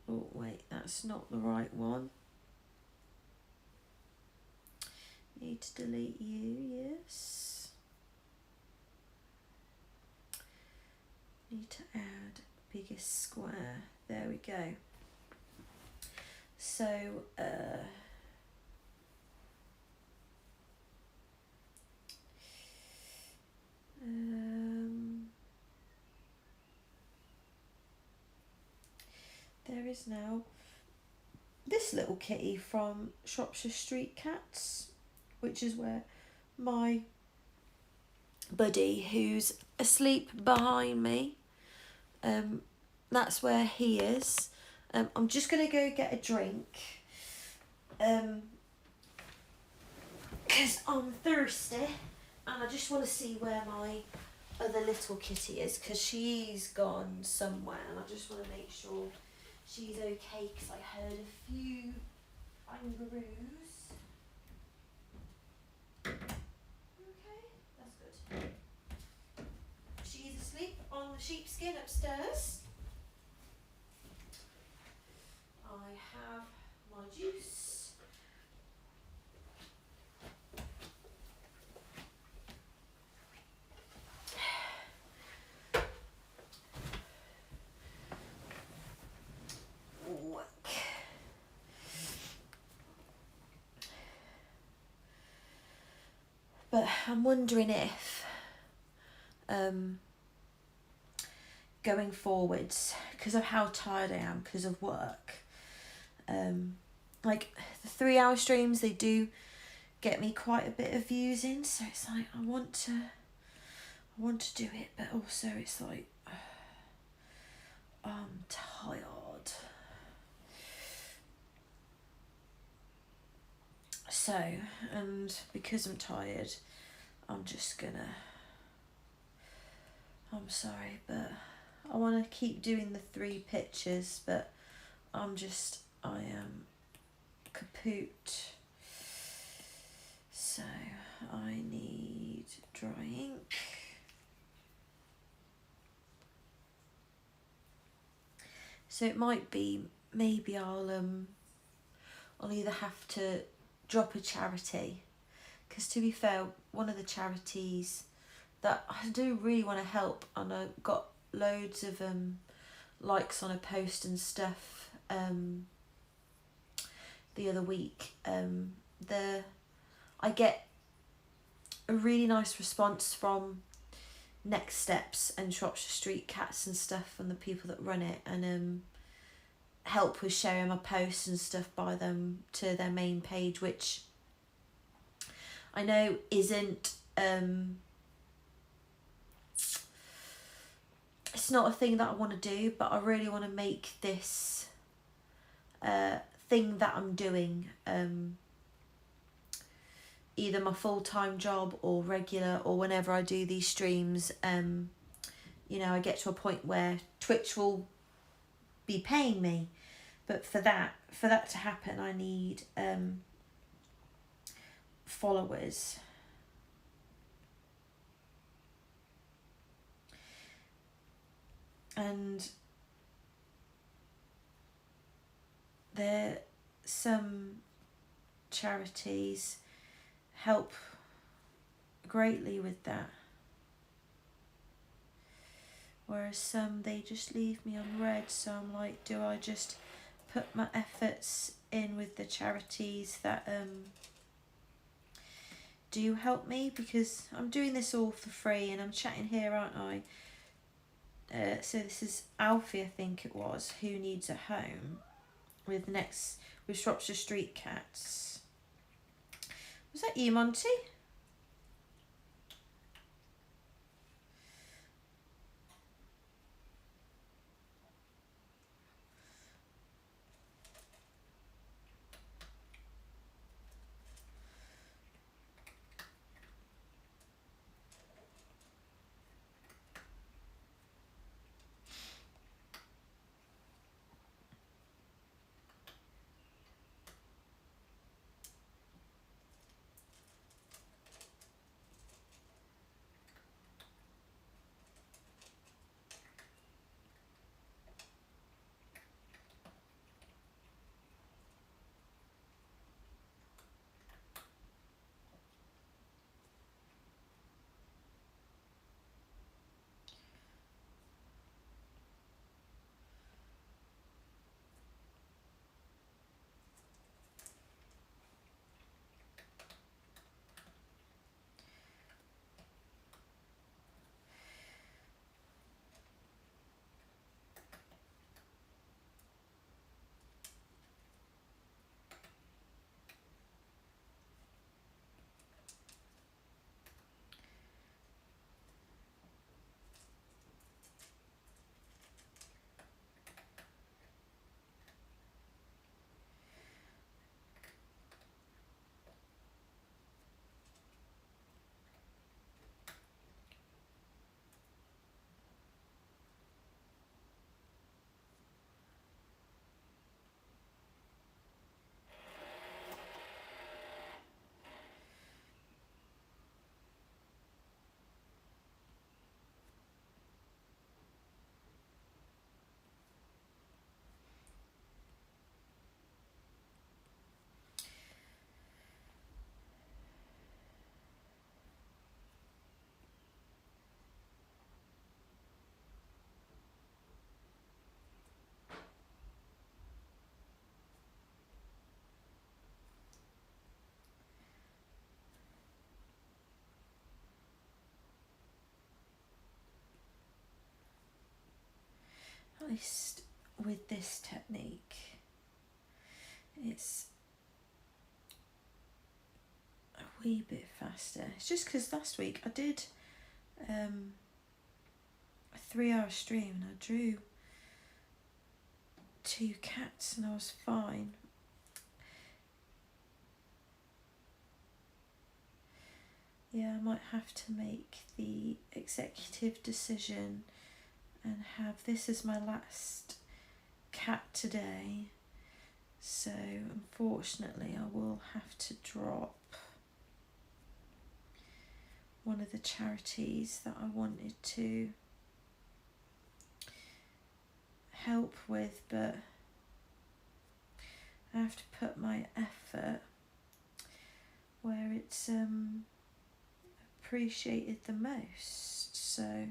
Oh wait, that's not the right one. Need to delete you, yes. Need to add biggest square. There we go. So, there is now this little kitty from Shropshire Street Cats, which is where my buddy, who's asleep behind me, that's where he is. I'm just going to go get a drink, because I'm thirsty, and I just want to see where my other little kitty is, because she's gone somewhere, and I just want to make sure she's okay, because I heard a few kangaroos. Okay, that's good. She's asleep on the sheepskin upstairs. I have my juice. But I'm wondering if going forwards, because of how tired I am because of work, like the 3-hour streams, they do get me quite a bit of views in, so it's like I want to do it, but also it's like I'm tired. So, and because I'm tired, I'm just gonna, I'm sorry, but I want to keep doing the 3 pictures, but I am kaput. So I need dry ink. So it might be, maybe I'll either have to drop a charity, because to be fair, one of the charities that I do really want to help, and I got loads of likes on a post and stuff the other week, I get a really nice response from Next Steps and Shropshire Street Cats and stuff, and the people that run it, and help with sharing my posts and stuff by them to their main page, which I know isn't it's not a thing that I want to do, but I really want to make this thing that I'm doing either my full-time job or regular, or whenever I do these streams, you know, I get to a point where Twitch will be paying me, but for that to happen, I need followers. And there some charities help greatly with that, whereas some, they just leave me on red, so I'm like, do I just put my efforts in with the charities that do help me, because I'm doing this all for free and I'm chatting here, aren't I? So this is Alfie, I think it was, who needs a home with Shropshire Street Cats. Was that you, Monty? At least with this technique, it's a wee bit faster. It's just because last week I did a 3-hour stream and I drew 2 cats and I was fine. Yeah, I might have to make the executive decision and have this as my last cat today. So unfortunately I will have to drop one of the charities that I wanted to help with, but I have to put my effort where it's appreciated the most. So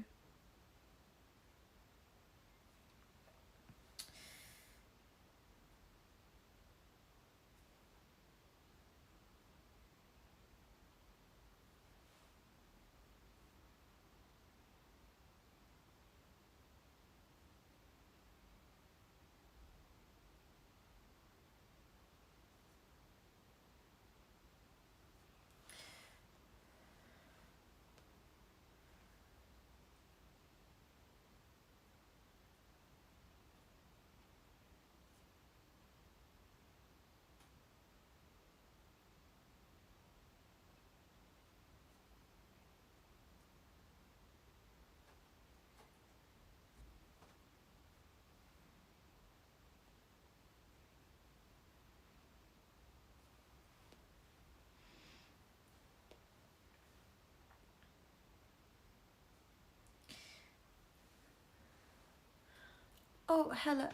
oh, hello.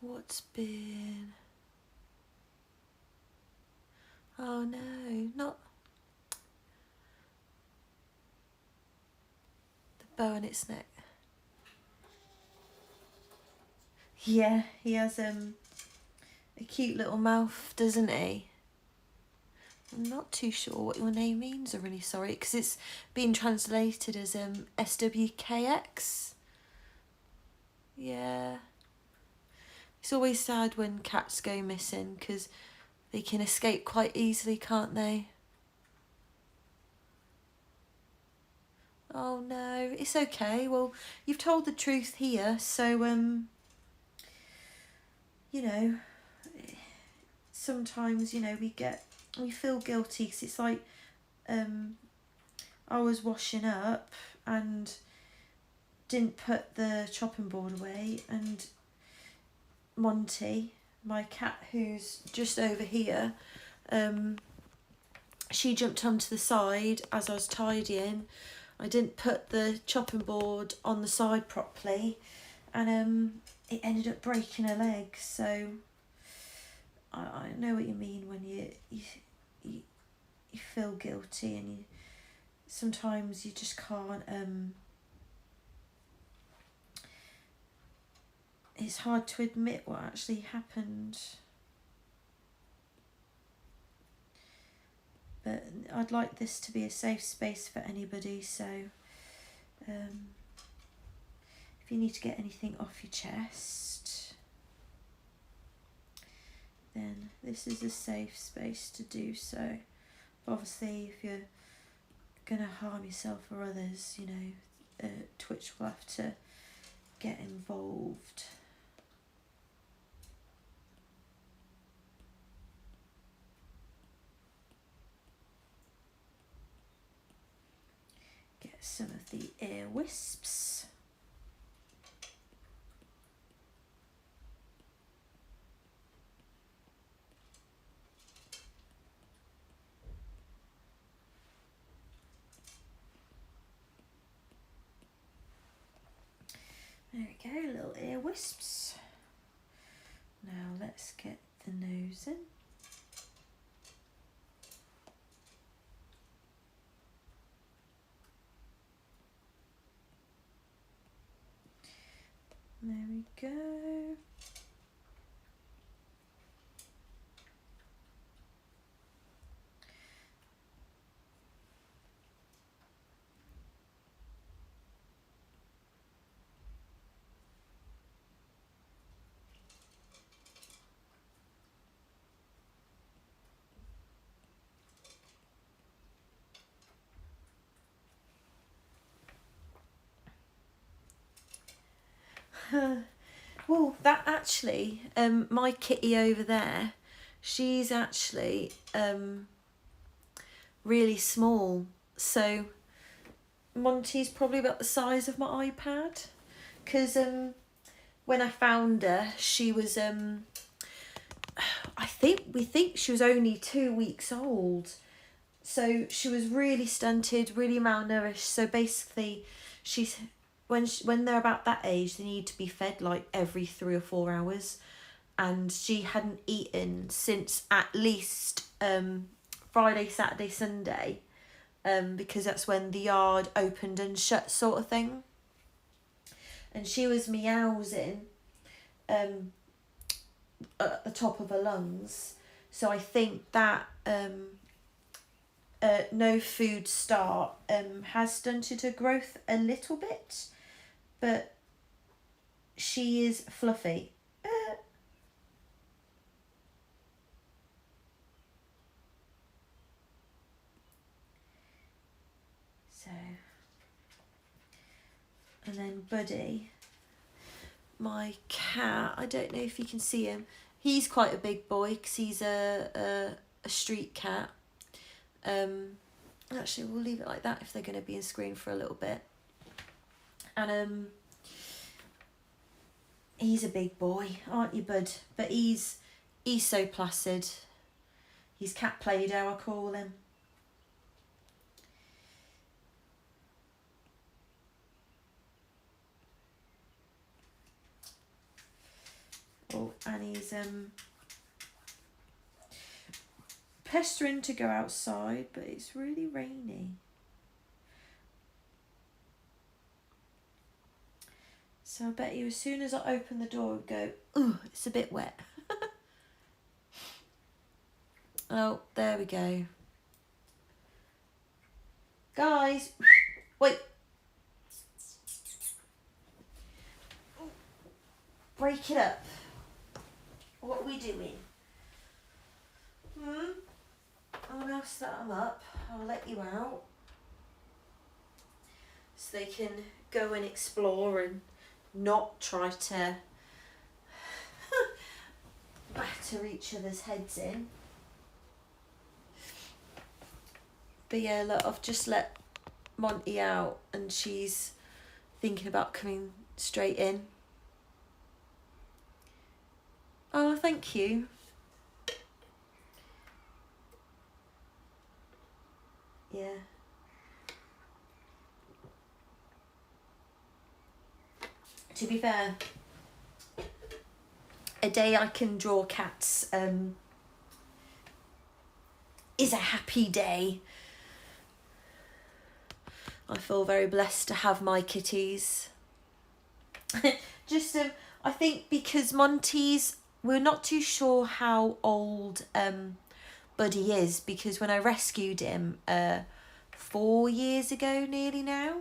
What's been? Oh no, not the bow on its neck. Yeah, he has a cute little mouth, doesn't he? I'm not too sure what your name means. I'm really sorry, because it's been translated as SWKX. Yeah. It's always sad when cats go missing, because they can escape quite easily, can't they? Oh no, it's okay. Well, you've told the truth here, so you know, sometimes, you know, we feel guilty, because it's like I was washing up and didn't put the chopping board away, and Monty, my cat who's just over here, she jumped onto the side as I was tidying. I didn't put the chopping board on the side properly, and it ended up breaking her leg. So I know what you mean when you feel guilty, and sometimes you just can't. It's hard to admit what actually happened. But I'd like this to be a safe space for anybody, so if you need to get anything off your chest, then this is a safe space to do so. But obviously, if you're going to harm yourself or others, you know, Twitch will have to get involved. Get some of the ear wisps. There we go, little ear wisps. Now let's get the nose in. There we go. Well, that actually, my kitty over there, she's actually really small. So Monty's probably about the size of my iPad. Because when I found her, she was, we think she was only 2 weeks old. So she was really stunted, really malnourished. So basically, when they're about that age, they need to be fed like every 3 or 4 hours, and she hadn't eaten since at least Friday, Saturday, Sunday, because that's when the yard opened and shut, sort of thing. And she was meowsing at the top of her lungs. So I think that no food start has stunted her growth a little bit, but she is fluffy. So, and then Buddy, my cat, I don't know if you can see him. He's quite a big boy because he's a street cat. Actually, we'll leave it like that if they're going to be in screen for a little bit. And he's a big boy, aren't you, Bud? But he's so placid. He's cat Play-Doh, I call him. Oh, and he's pestering to go outside, but it's really rainy. So I bet you as soon as I open the door, it would go, ooh, it's a bit wet. Oh, there we go. Guys, wait. Break it up. What are we doing? I'll now set them up. I'll let you out. So they can go and explore and not try to batter each other's heads in. But yeah, look, I've just let Monty out and she's thinking about coming straight in. Oh, thank you. Yeah. To be fair, a day I can draw cats is a happy day. I feel very blessed to have my kitties. Just I think because Monty's, we're not too sure how old Buddy is, because when I rescued him 4 years ago nearly now,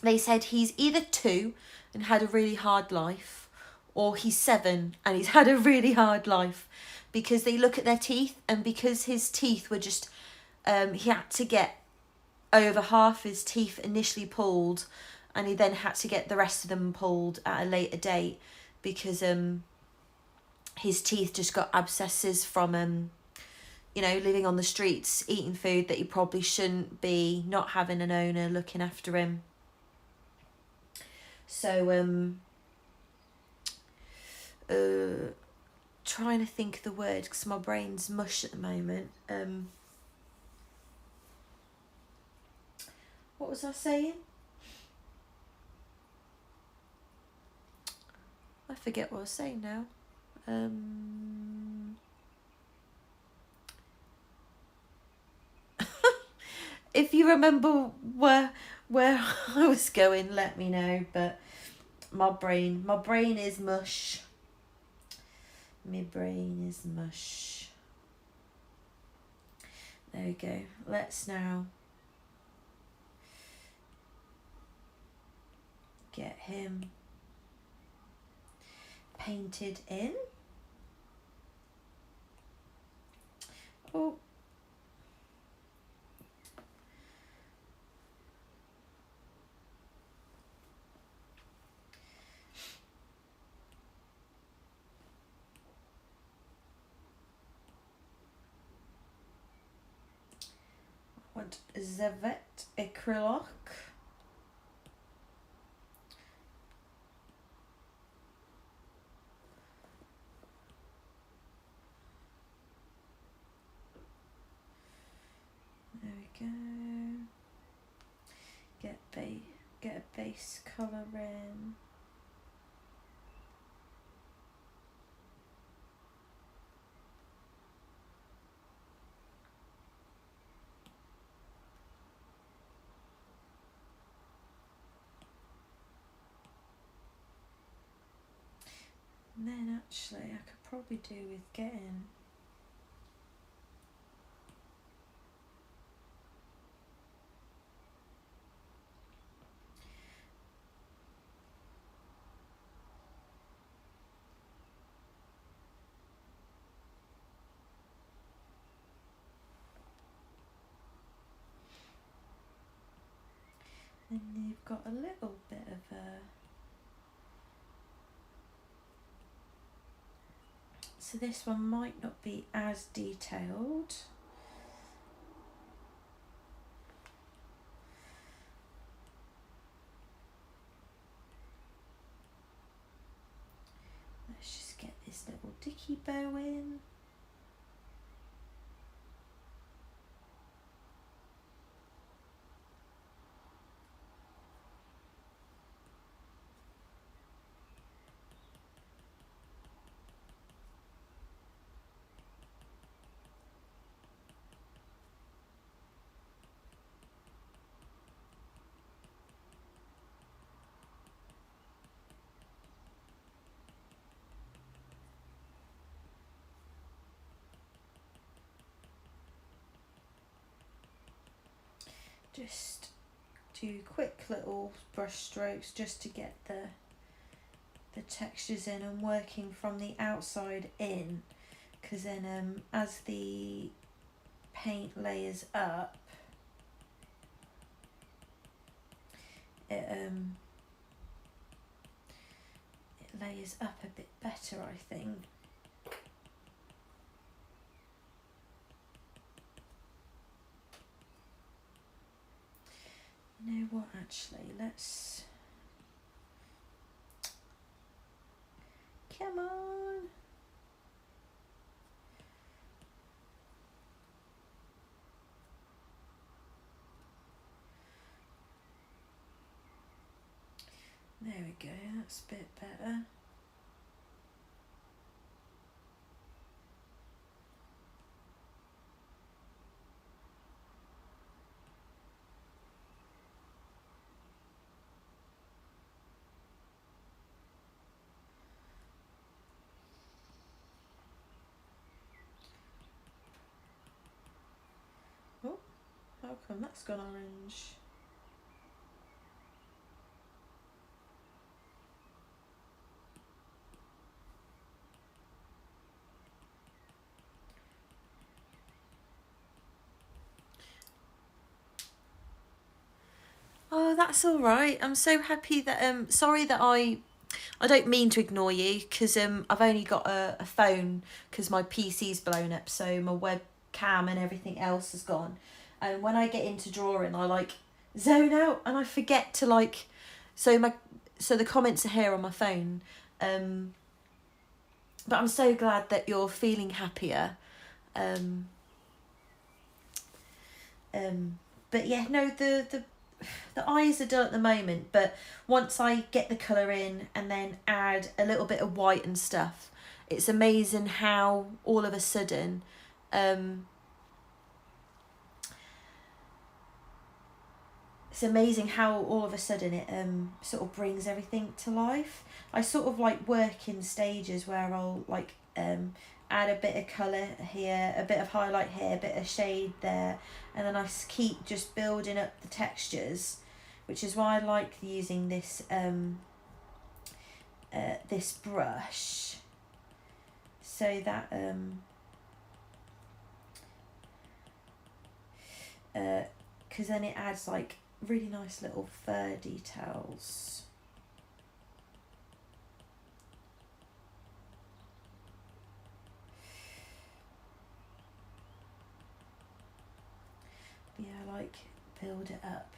they said he's either 2 and had a really hard life, or he's 7 and he's had a really hard life, because they look at their teeth, and because his teeth were just, he had to get over half his teeth initially pulled, and he then had to get the rest of them pulled at a later date, because his teeth just got abscesses from you know, living on the streets, eating food that he probably shouldn't be, not having an owner looking after him. So trying to think of the word because my brain's mush at the moment. What was I saying? I forget what I was saying now. If you remember where I was going, let me know. But my brain is mush. My brain is mush. There we go. Let's now get him painted in. Oh. Want Zevet acrylic. There we go. Get a base colour in. And then actually I could probably do with getting and you've got a little bit of a, so this one might not be as detailed. Let's just get this little dicky bow in. Just do quick little brush strokes just to get the textures in, and working from the outside in, because then as the paint layers up, it layers up a bit better, I think. You know what, actually, let's... Come on! There we go, that's a bit better. Oh, how come that's gone orange? Oh, that's all right. I'm so happy that sorry that I don't mean to ignore you, because I've only got a phone because my PC's blown up, so my webcam and everything else is gone. And when I get into drawing, I like zone out and I forget to like, so the comments are here on my phone. But I'm so glad that you're feeling happier. But yeah, no, the eyes are done at the moment, but once I get the colour in and then add a little bit of white and stuff, it's amazing how all of a sudden it sort of brings everything to life. I sort of like work in stages where I'll like add a bit of colour here, a bit of highlight here, a bit of shade there, and then I keep just building up the textures, which is why I like using this this brush, so that because then it adds like really nice little fur details. Yeah, like build it up.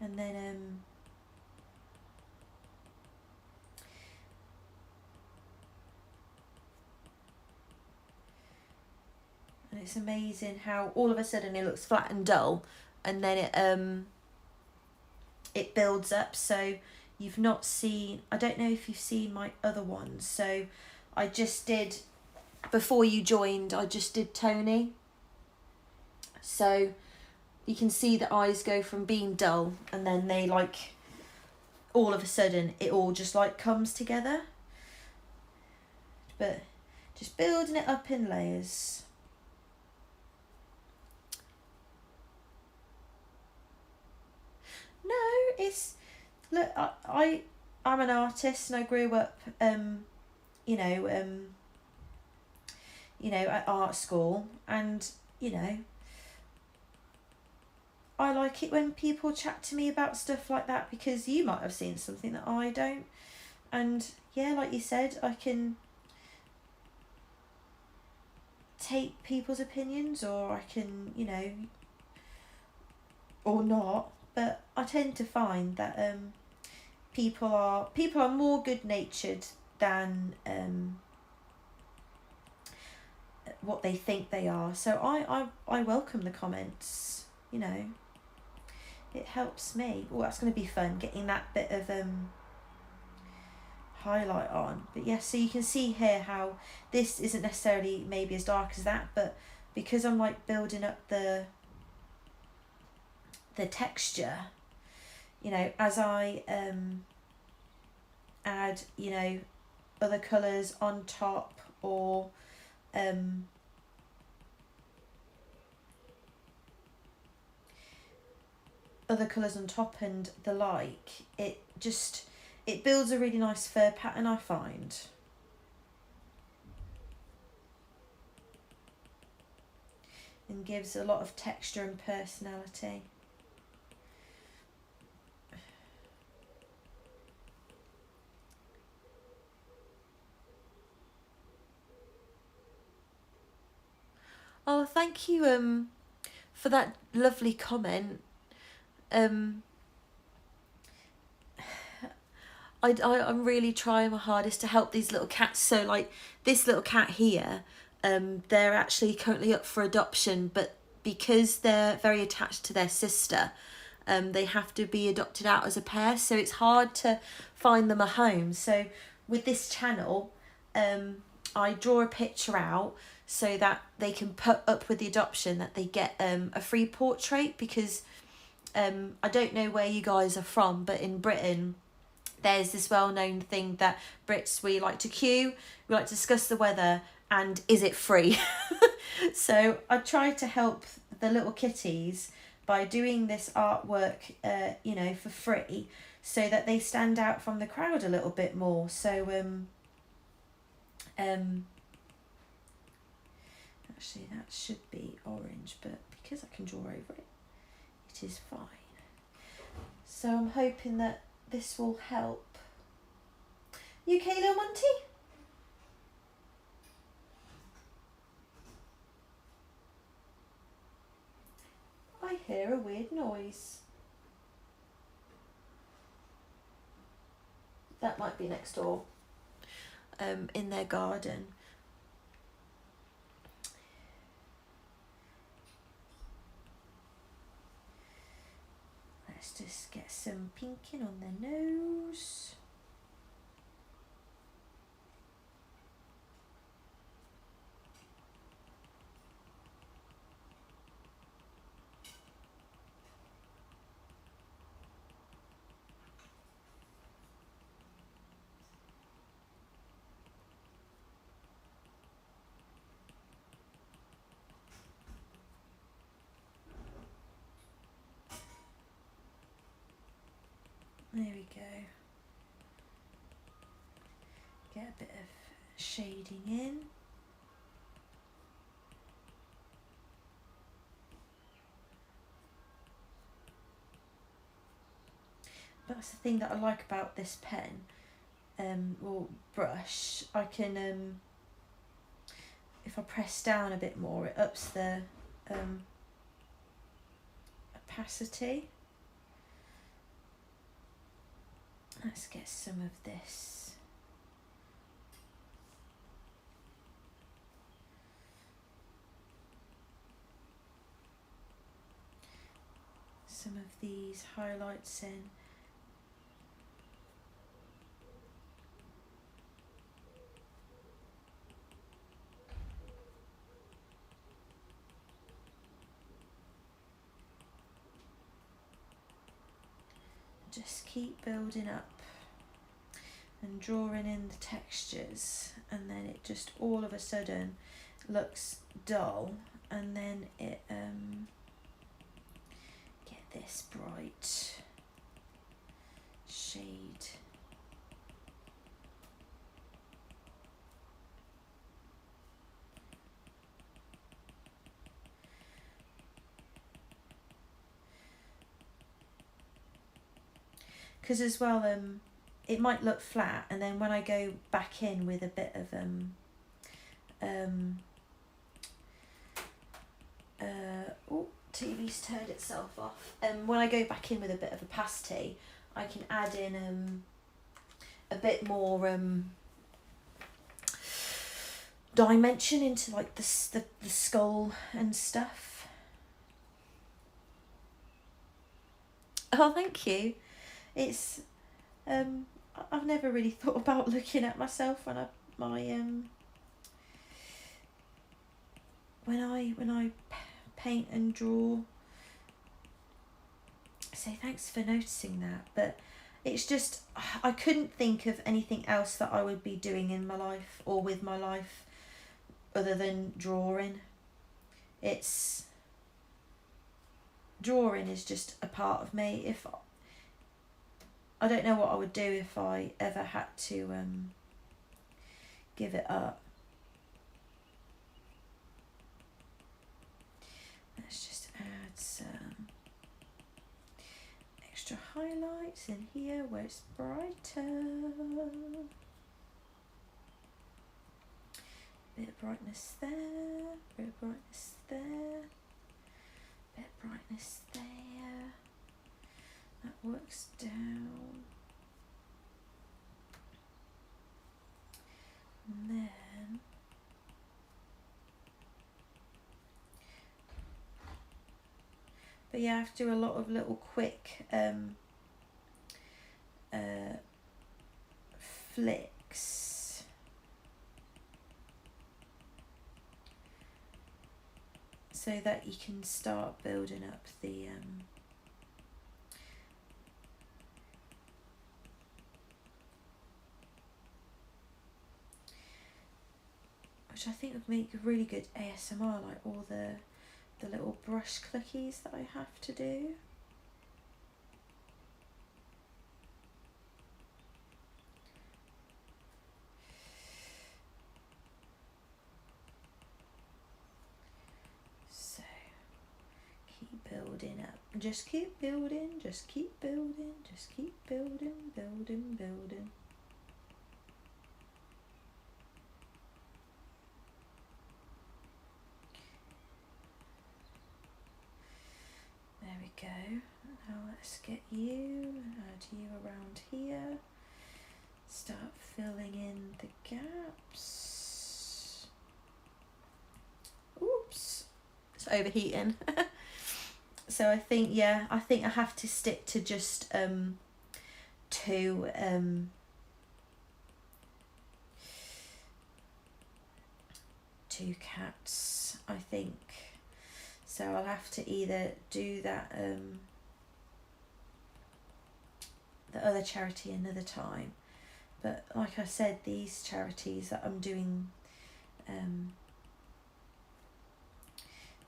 And then and it's amazing how all of a sudden it looks flat and dull, and then it builds up. So you've not seen, I don't know if you've seen my other ones, so I just did, before you joined, I just did Tony. So you can see the eyes go from being dull, and then they like, all of a sudden it all just like comes together. But just building it up in layers. No, it's, look, I'm an artist and I grew up you know, at art school, and you know, I like it when people chat to me about stuff like that, because you might have seen something that I don't, and yeah, like you said, I can take people's opinions, or I can, you know, or not, but I tend to find that people are more good-natured than what they think they are. So I welcome the comments, you know, it helps me. Oh, that's going to be fun, getting that bit of highlight on. But yeah, so you can see here how this isn't necessarily maybe as dark as that, but because I'm like building up the texture, you know, as I add, you know, other colours on top, or other colours on top and the like, it builds a really nice fur pattern, I find. And gives a lot of texture and personality. Oh, thank you for that lovely comment. I'm really trying my hardest to help these little cats. So like this little cat here, they're actually currently up for adoption, but because they're very attached to their sister, they have to be adopted out as a pair, so it's hard to find them a home. So with this channel, I draw a picture out so that they can put up with the adoption, that they get a free portrait, because I don't know where you guys are from, but in Britain there's this well-known thing that Brits, we like to queue, we like to discuss the weather, and is it free? So I try to help the little kitties by doing this artwork, you know, for free, so that they stand out from the crowd a little bit more. So actually that should be orange, but because I can draw over it, it is fine. So I'm hoping that this will help. You okay, little Monty? I hear a weird noise. That might be next door, in their garden. Let's just get some pinking on their nose. There we go. Get a bit of shading in. That's the thing that I like about this pen, or brush. I can, if I press down a bit more, it ups the opacity. Let's get some of this. Some of these highlights in. Just keep building up and drawing in the textures, and then it just all of a sudden looks dull, and then it get this bright shade. Because as well, it might look flat, and then when I go back in with a bit of oh, TV's turned itself off. When I go back in with a bit of opacity, I can add in a bit more dimension into like the skull and stuff. Oh, thank you. It's I've never really thought about looking at myself when I paint and draw. So thanks for noticing that, but it's just I couldn't think of anything else that I would be doing in my life or with my life other than drawing. It's drawing is just a part of me. If I don't know what I would do if I ever had to give it up. Let's just add some extra highlights in here where it's brighter. Bit of brightness there, bit of brightness there, bit of brightness there. That works down. And then but yeah, I have to do a lot of little quick flicks. So that you can start building up the which I think would make a really good ASMR, like all the little brush clickies that I have to do. So keep building up, just keep building, just keep building, just keep building, building, building. There we go. Now let's get you, add you around here. Start filling in the gaps. Oops, it's overheating. So I think, yeah, I think I have to stick to just two cats, I think. So I'll have to either do that the other charity another time, but like I said, these charities that I'm doing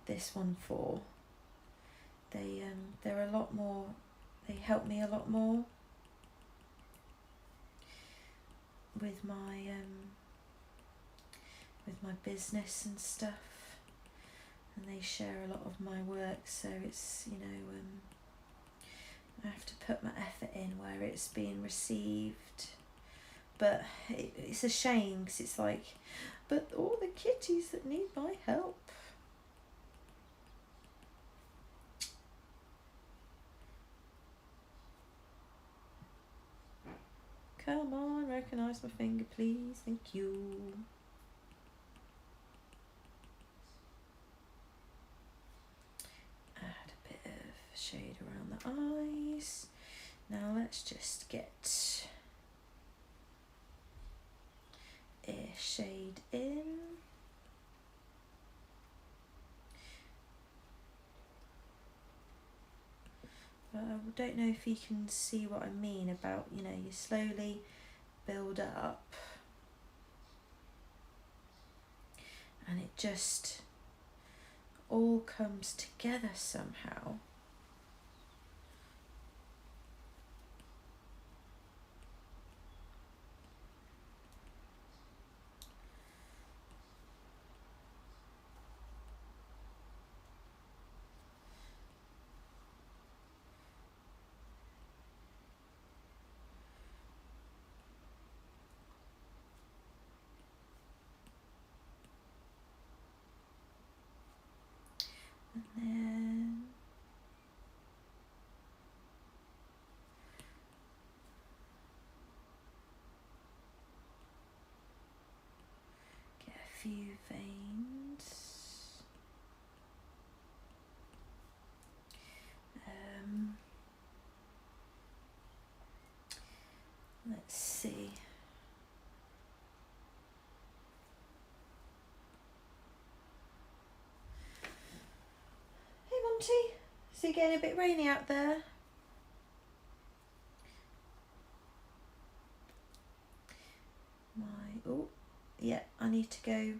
this one for, they're a lot more, they help me a lot more with my business and stuff, and they share a lot of my work, so it's, you know, I have to put my effort in where it's being received. But it's a shame, because it's like, but all the kitties that need my help. Come on, recognise my finger, please. Thank you. Add a bit of shade around the eyes. Now let's just get a shade in. But I don't know if you can see what I mean about, you know, you slowly build up and it just all comes together somehow. And then get a few veins. Let's see. Hey Monty, is it getting a bit rainy out there? Oh, yeah, I need to go.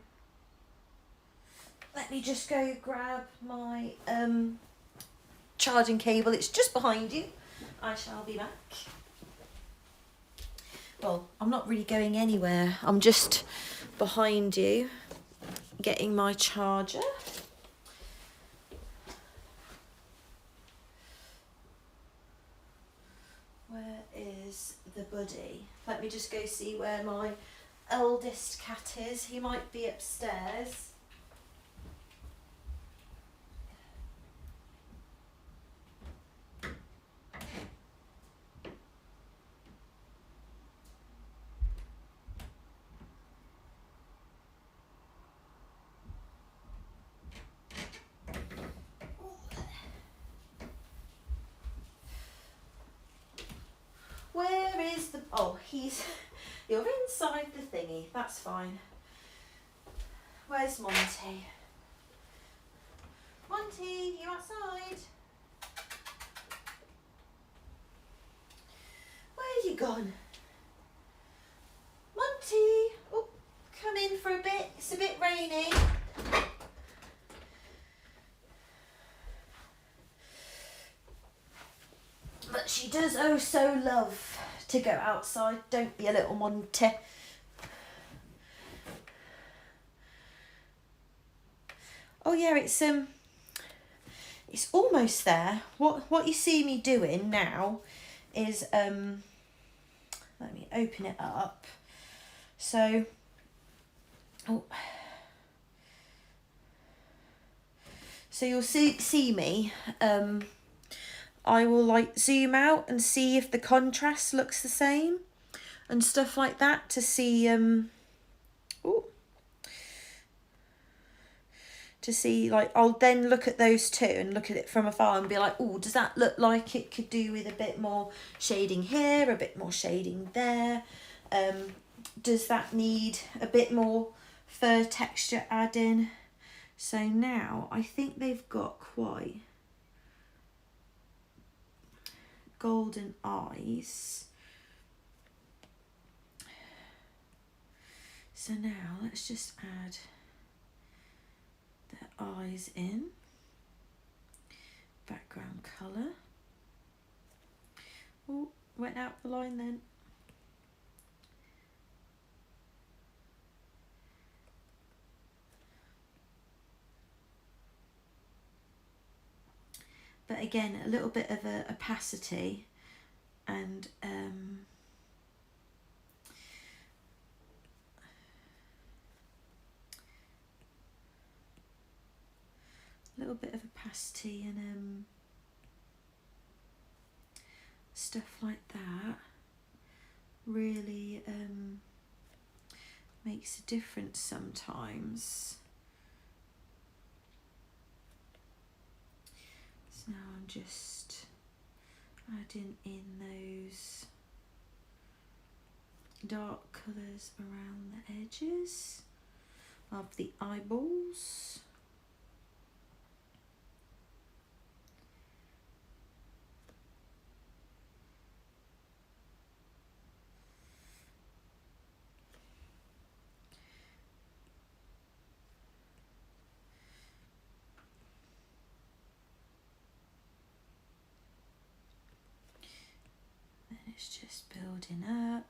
Let me just go grab my charging cable. It's just behind you. I shall be back. Well, I'm not really going anywhere. I'm just behind you getting my charger. Where is the buddy? Let me just go see where my eldest cat is. He might be upstairs. Where is the... Oh, you're inside the thingy. That's fine. Where's Monty? Monty, you outside? Where you gone? Monty! Oh, come in for a bit. It's a bit rainy. But she does oh so love to go outside. Don't be a little Monty. Oh yeah, it's almost there. What you see me doing now is let me open it up. So you'll see me. I will like zoom out and see if the contrast looks the same and stuff like that to see like I'll then look at those two and look at it from afar and be like, oh, does that look like it could do with a bit more shading here, a bit more shading there? Does that need a bit more fur texture add-in? So now I think they've got quite golden eyes. So now let's just add their eyes in. Background colour. Oh, went out the line then. But again, a little bit of a opacity and a little bit of opacity and stuff like that really makes a difference sometimes. So now I'm just adding in those dark colours around the edges of the eyeballs. Then it's just building up.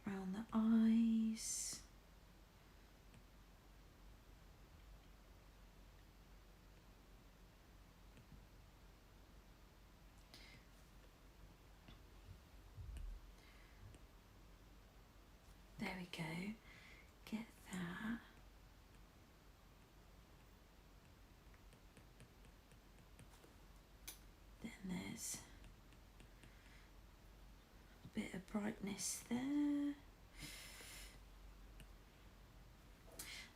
Around the eyes. There we go. Get that. Then there's a bit of brightness there.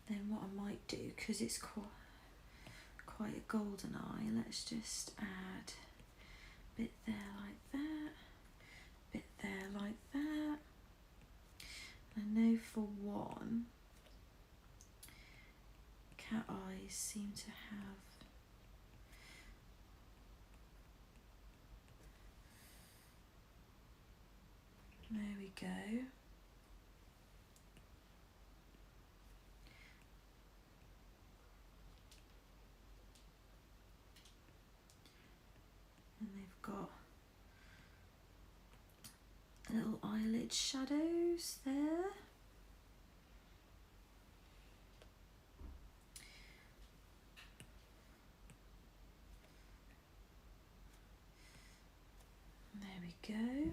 Then what I might do, because it's quite a golden eye, let's just add a bit there like that, bit there like that. I know for one, cat eyes seem to have there we go. little eyelid shadows there. There we go.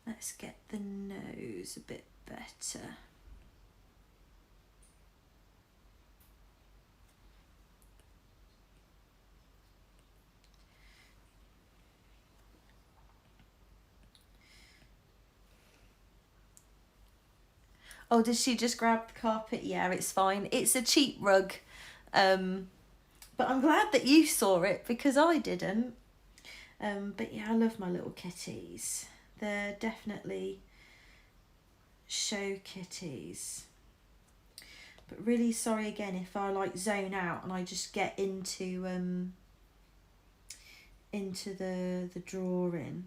Let's get the nose a bit better. Oh, did she just grab the carpet? Yeah, it's fine. It's a cheap rug. But I'm glad that you saw it because I didn't. But yeah, I love my little kitties. They're definitely show kitties. But really sorry again if I like zone out and I just get into the drawing.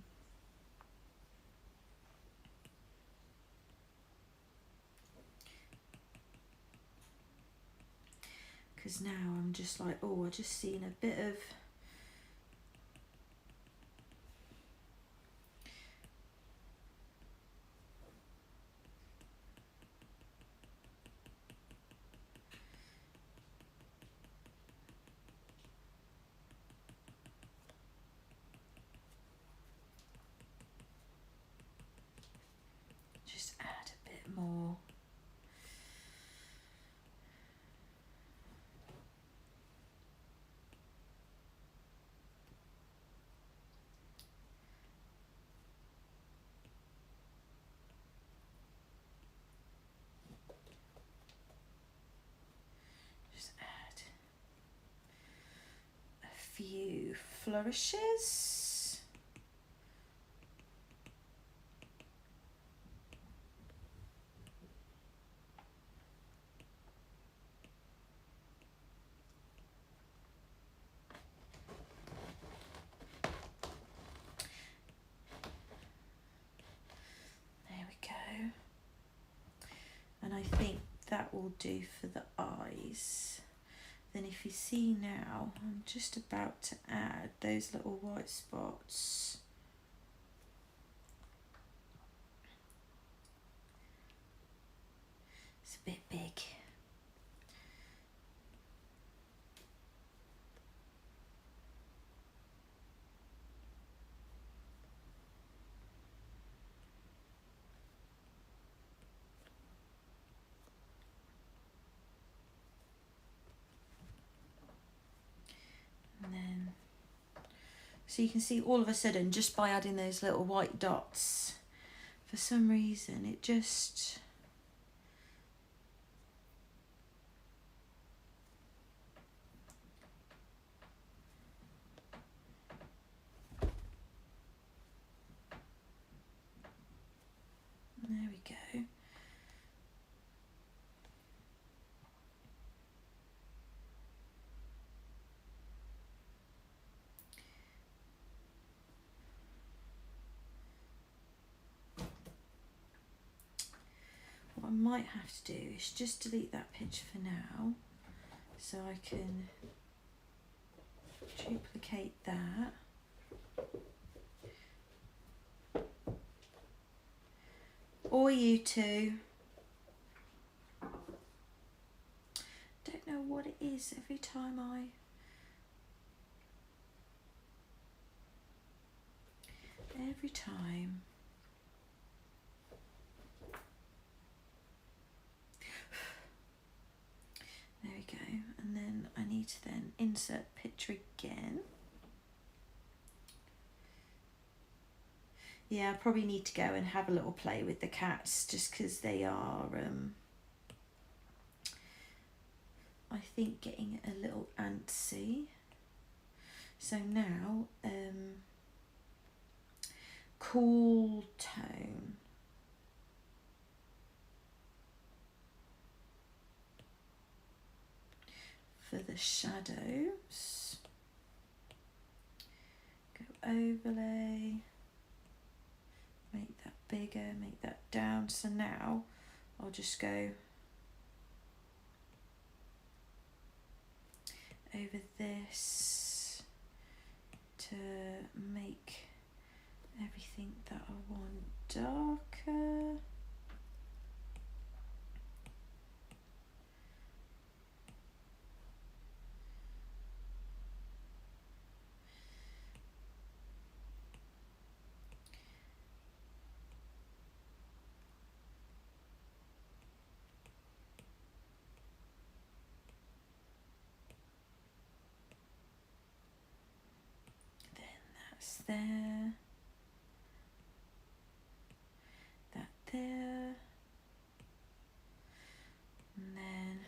Because now I'm just like, oh, I just seen a bit of just add a bit more. Few flourishes. There we go. And I think that will do for the eyes. Then if you see now, I'm just about to add those little white spots. It's a bit big. And then, so you can see all of a sudden, just by adding those little white dots, for some reason, it just... There we go. What I might have to do is just delete that picture for now, so I can duplicate that. Or you two. Don't know what it is every time every time. There we go. And then I need to then insert picture again. Yeah, I probably need to go and have a little play with the cats just because they are, I think, getting a little antsy. So now, cool tone. For the shadows. Go overlay. Make that bigger, make that down. So now I'll just go over this to make everything that I want. darker. There, that there, and then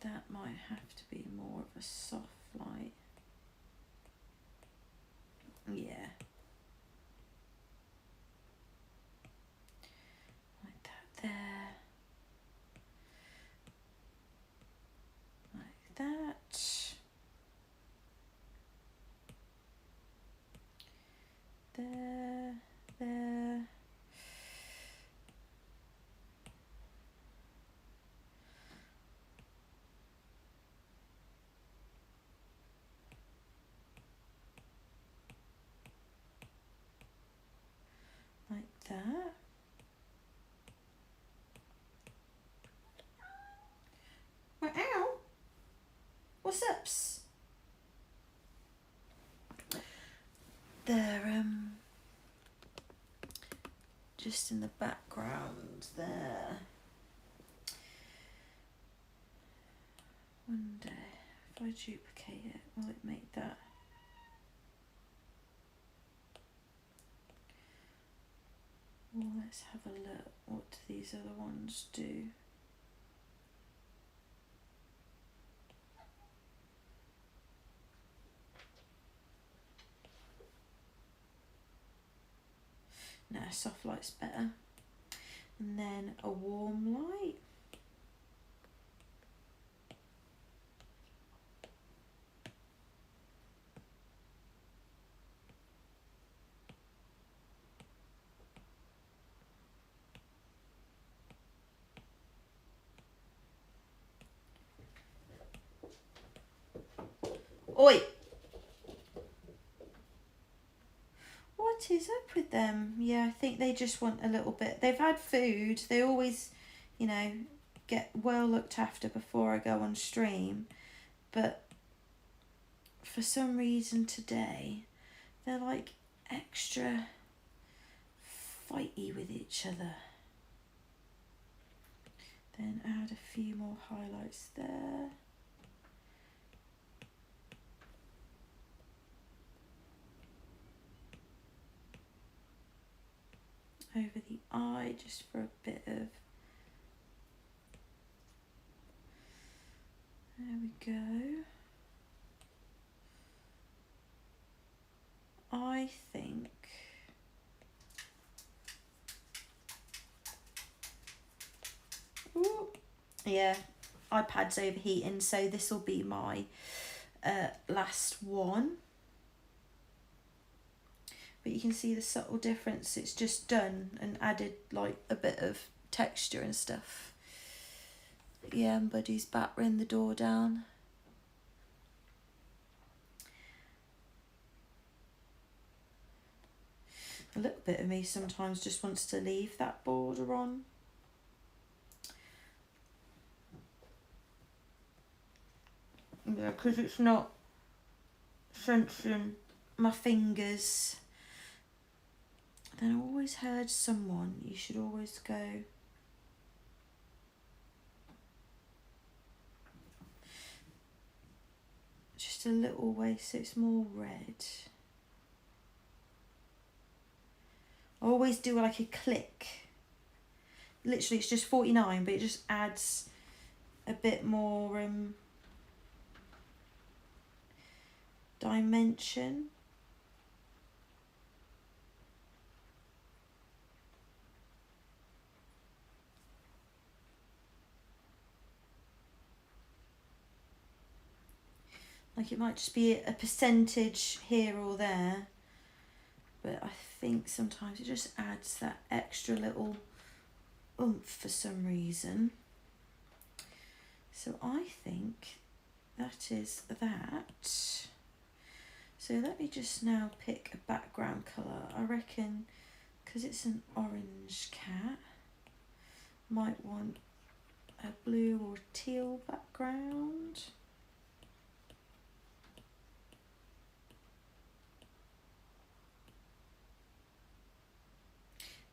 that might have to be more of a soft light. Yeah, like that there, like that, there, there. Like that. Well, ow! What's ups? They're just in the background there. Wonder if I duplicate it, will it make that? Well, let's have a look. What do these other ones do? No, soft light's better. And then a warm light. Oi! What is up with them? Yeah, I think they just want a little bit. They've had food. They always, you know, get well looked after before I go on stream. But for some reason today, they're like extra fighty with each other. Then add a few more highlights there. Over the eye, just for a bit of, there we go. I think ooh, yeah, iPad's overheating, so this will be my last one. But you can see the subtle difference. It's just done and added like a bit of texture and stuff. Yeah, and Buddy's battering the door down. A little bit of me sometimes just wants to leave that border on. Yeah, because it's not sensing my fingers. Then I always heard someone, you should always go just a little way so it's more red. I always do like a click. Literally it's just 49, but it just adds a bit more dimension. Like it might just be a percentage here or there, but I think sometimes it just adds that extra little oomph for some reason. So I think that is that. So let me just now pick a background colour. I reckon, because it's an orange cat, might want a blue or teal background.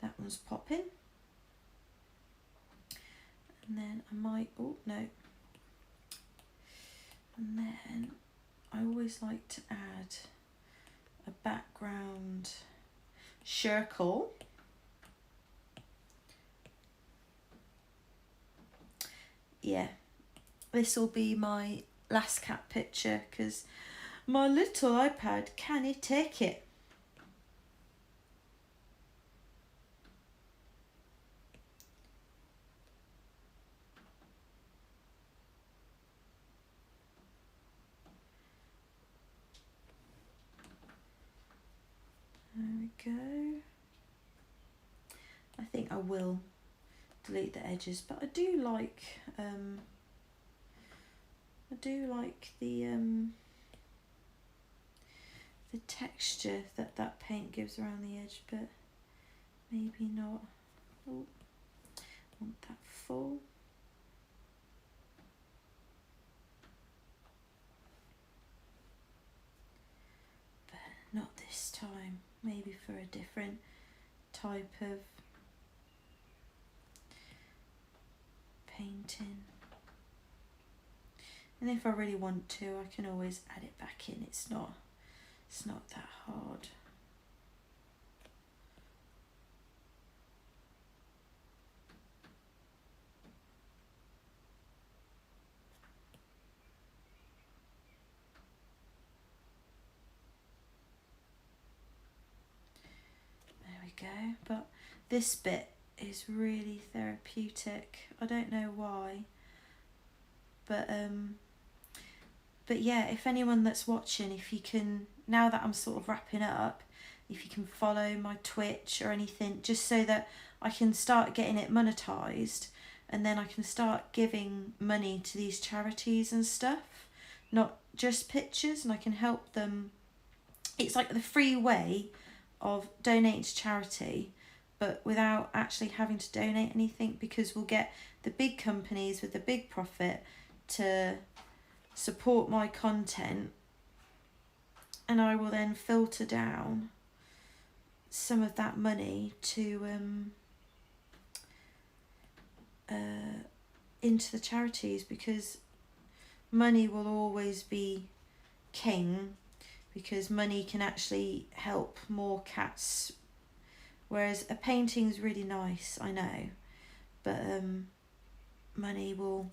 That one's popping. And then I might, oh no. And then I always like to add a background circle. Yeah, this will be my last cat picture because my little iPad can't take it. There we go. I think I will delete the edges, but I do like the texture that that paint gives around the edge, but maybe not. Oh, I want that full. But not this time. Maybe for a different type of painting. And if I really want to, I can always add it back in. It's not that hard. There we go. But this bit is really therapeutic. I don't know why. But yeah, if anyone that's watching, if you can, now that I'm sort of wrapping up, if you can follow my Twitch or anything, just so that I can start getting it monetized, and then I can start giving money to these charities and stuff, not just pictures, and I can help them. It's like the free way of donating to charity, but without actually having to donate anything, because we'll get the big companies with the big profit to support my content, and I will then filter down some of that money to into the charities, because money will always be king, because money can actually help more cats, whereas a painting's really nice, I know, but money will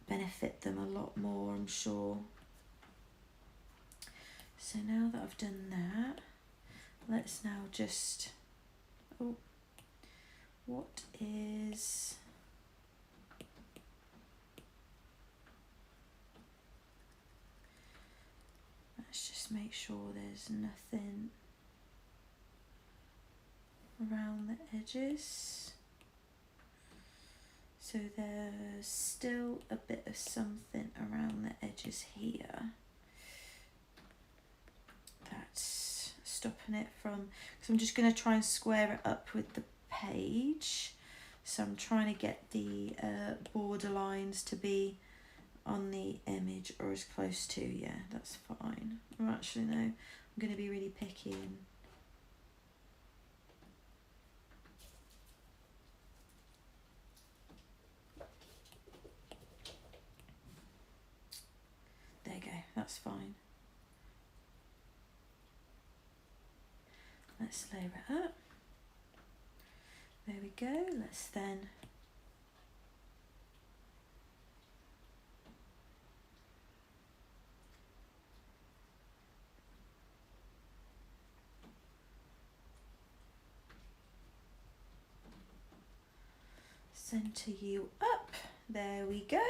benefit them a lot more, I'm sure. So now that I've done that, let's now just, oh, what is, let's just make sure there's nothing around the edges. So there's still a bit of something around the edges here. That's stopping it from, because I'm just going to try and square it up with the page. So I'm trying to get the border lines to be on the image or as close to, yeah, that's fine. Or actually no, I'm going to be really picky and there you go, that's fine. Let's layer it up. There we go. Let's then center you up. There we go.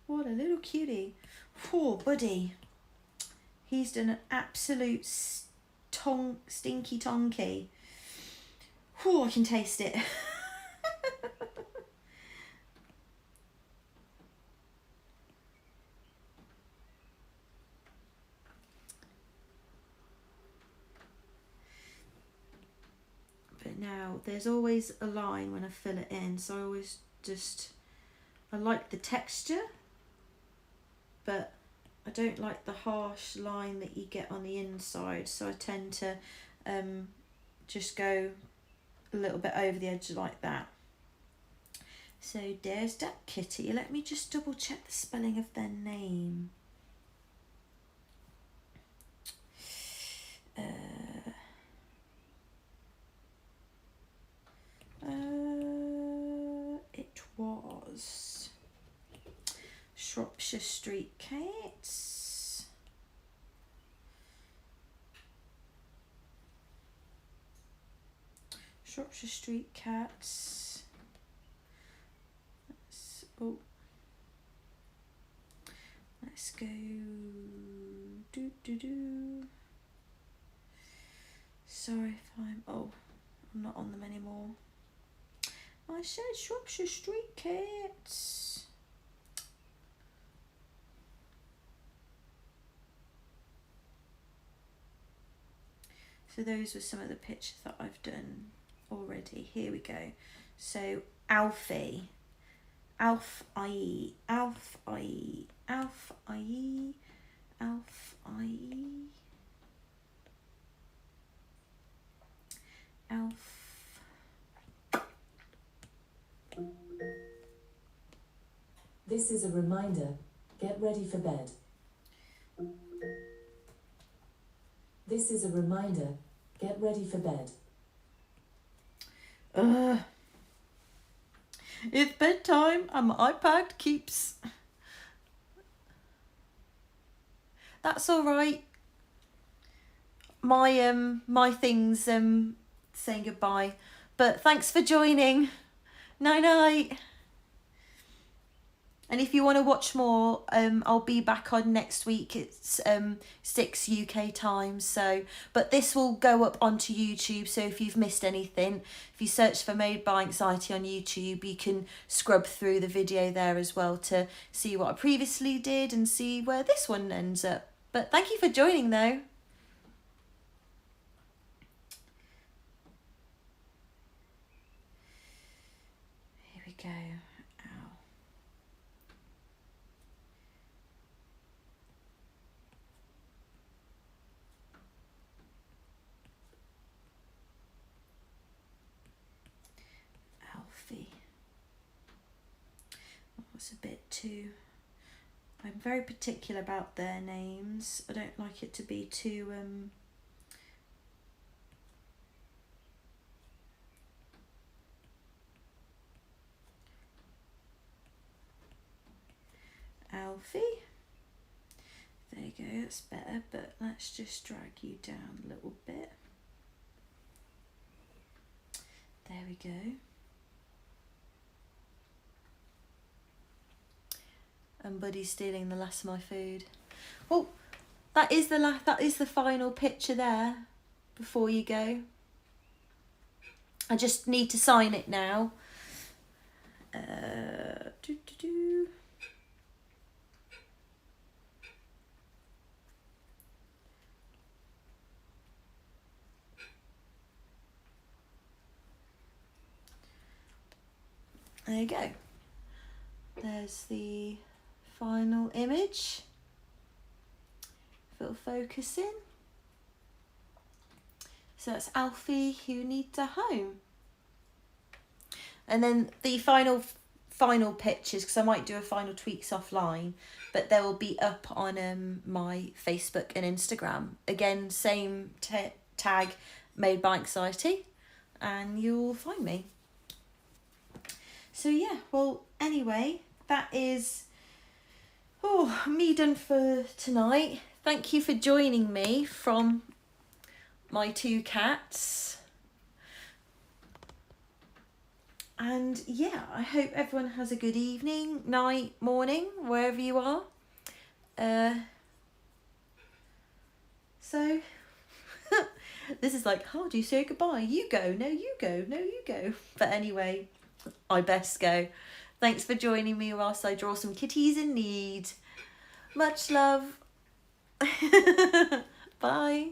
What a little cutie. Poor buddy. He's done an absolute stinky tonky. Whew, I can taste it. it now. There's always a line when I fill it in, so I always I like the texture, but I don't like the harsh line that you get on the inside, so I tend to just go a little bit over the edge like that. So there's that kitty. Let me just double check the spelling of their name. It was Shropshire Street Cats. Shropshire Street Cats. Let's go. Sorry if I'm not on them anymore. I said Shropshire Street Cats. So those were some of the pictures that I've done already. Here we go. So Alfie. Alfie. This is a reminder. Get ready for bed. This is a reminder. Get ready for bed. It's bedtime and my iPad keeps... That's all right. My thing's saying goodbye. But thanks for joining. Night night. And if you want to watch more, I'll be back on next week. It's 6 UK time. So, but this will go up onto YouTube. So if you've missed anything, if you search for Made by Anxiety on YouTube, you can scrub through the video there as well to see what I previously did and see where this one ends up. But thank you for joining though. Here we go. It's a bit too... I'm very particular about their names. I don't like it to be too Alfie. There you go, that's better, but let's just drag you down a little bit. There we go. And Buddy's stealing the last of my food. Oh, that is the final picture there before you go. I just need to sign it now. There you go. There's the final image. If it'll focus in. So that's Alfie who needs a home. And then the final pictures, because I might do a final tweaks offline, but they will be up on my Facebook and Instagram. Again, same tag, Made by Anxiety, and you'll find me. So yeah, well, anyway, that is me done for tonight. Thank you for joining me from my two cats. And yeah, I hope everyone has a good evening, night, morning, wherever you are. So this is like, how do you say goodbye? You go, no you go, no you go. But anyway, I best go. Thanks for joining me whilst I draw some kitties in need. Much love. Bye.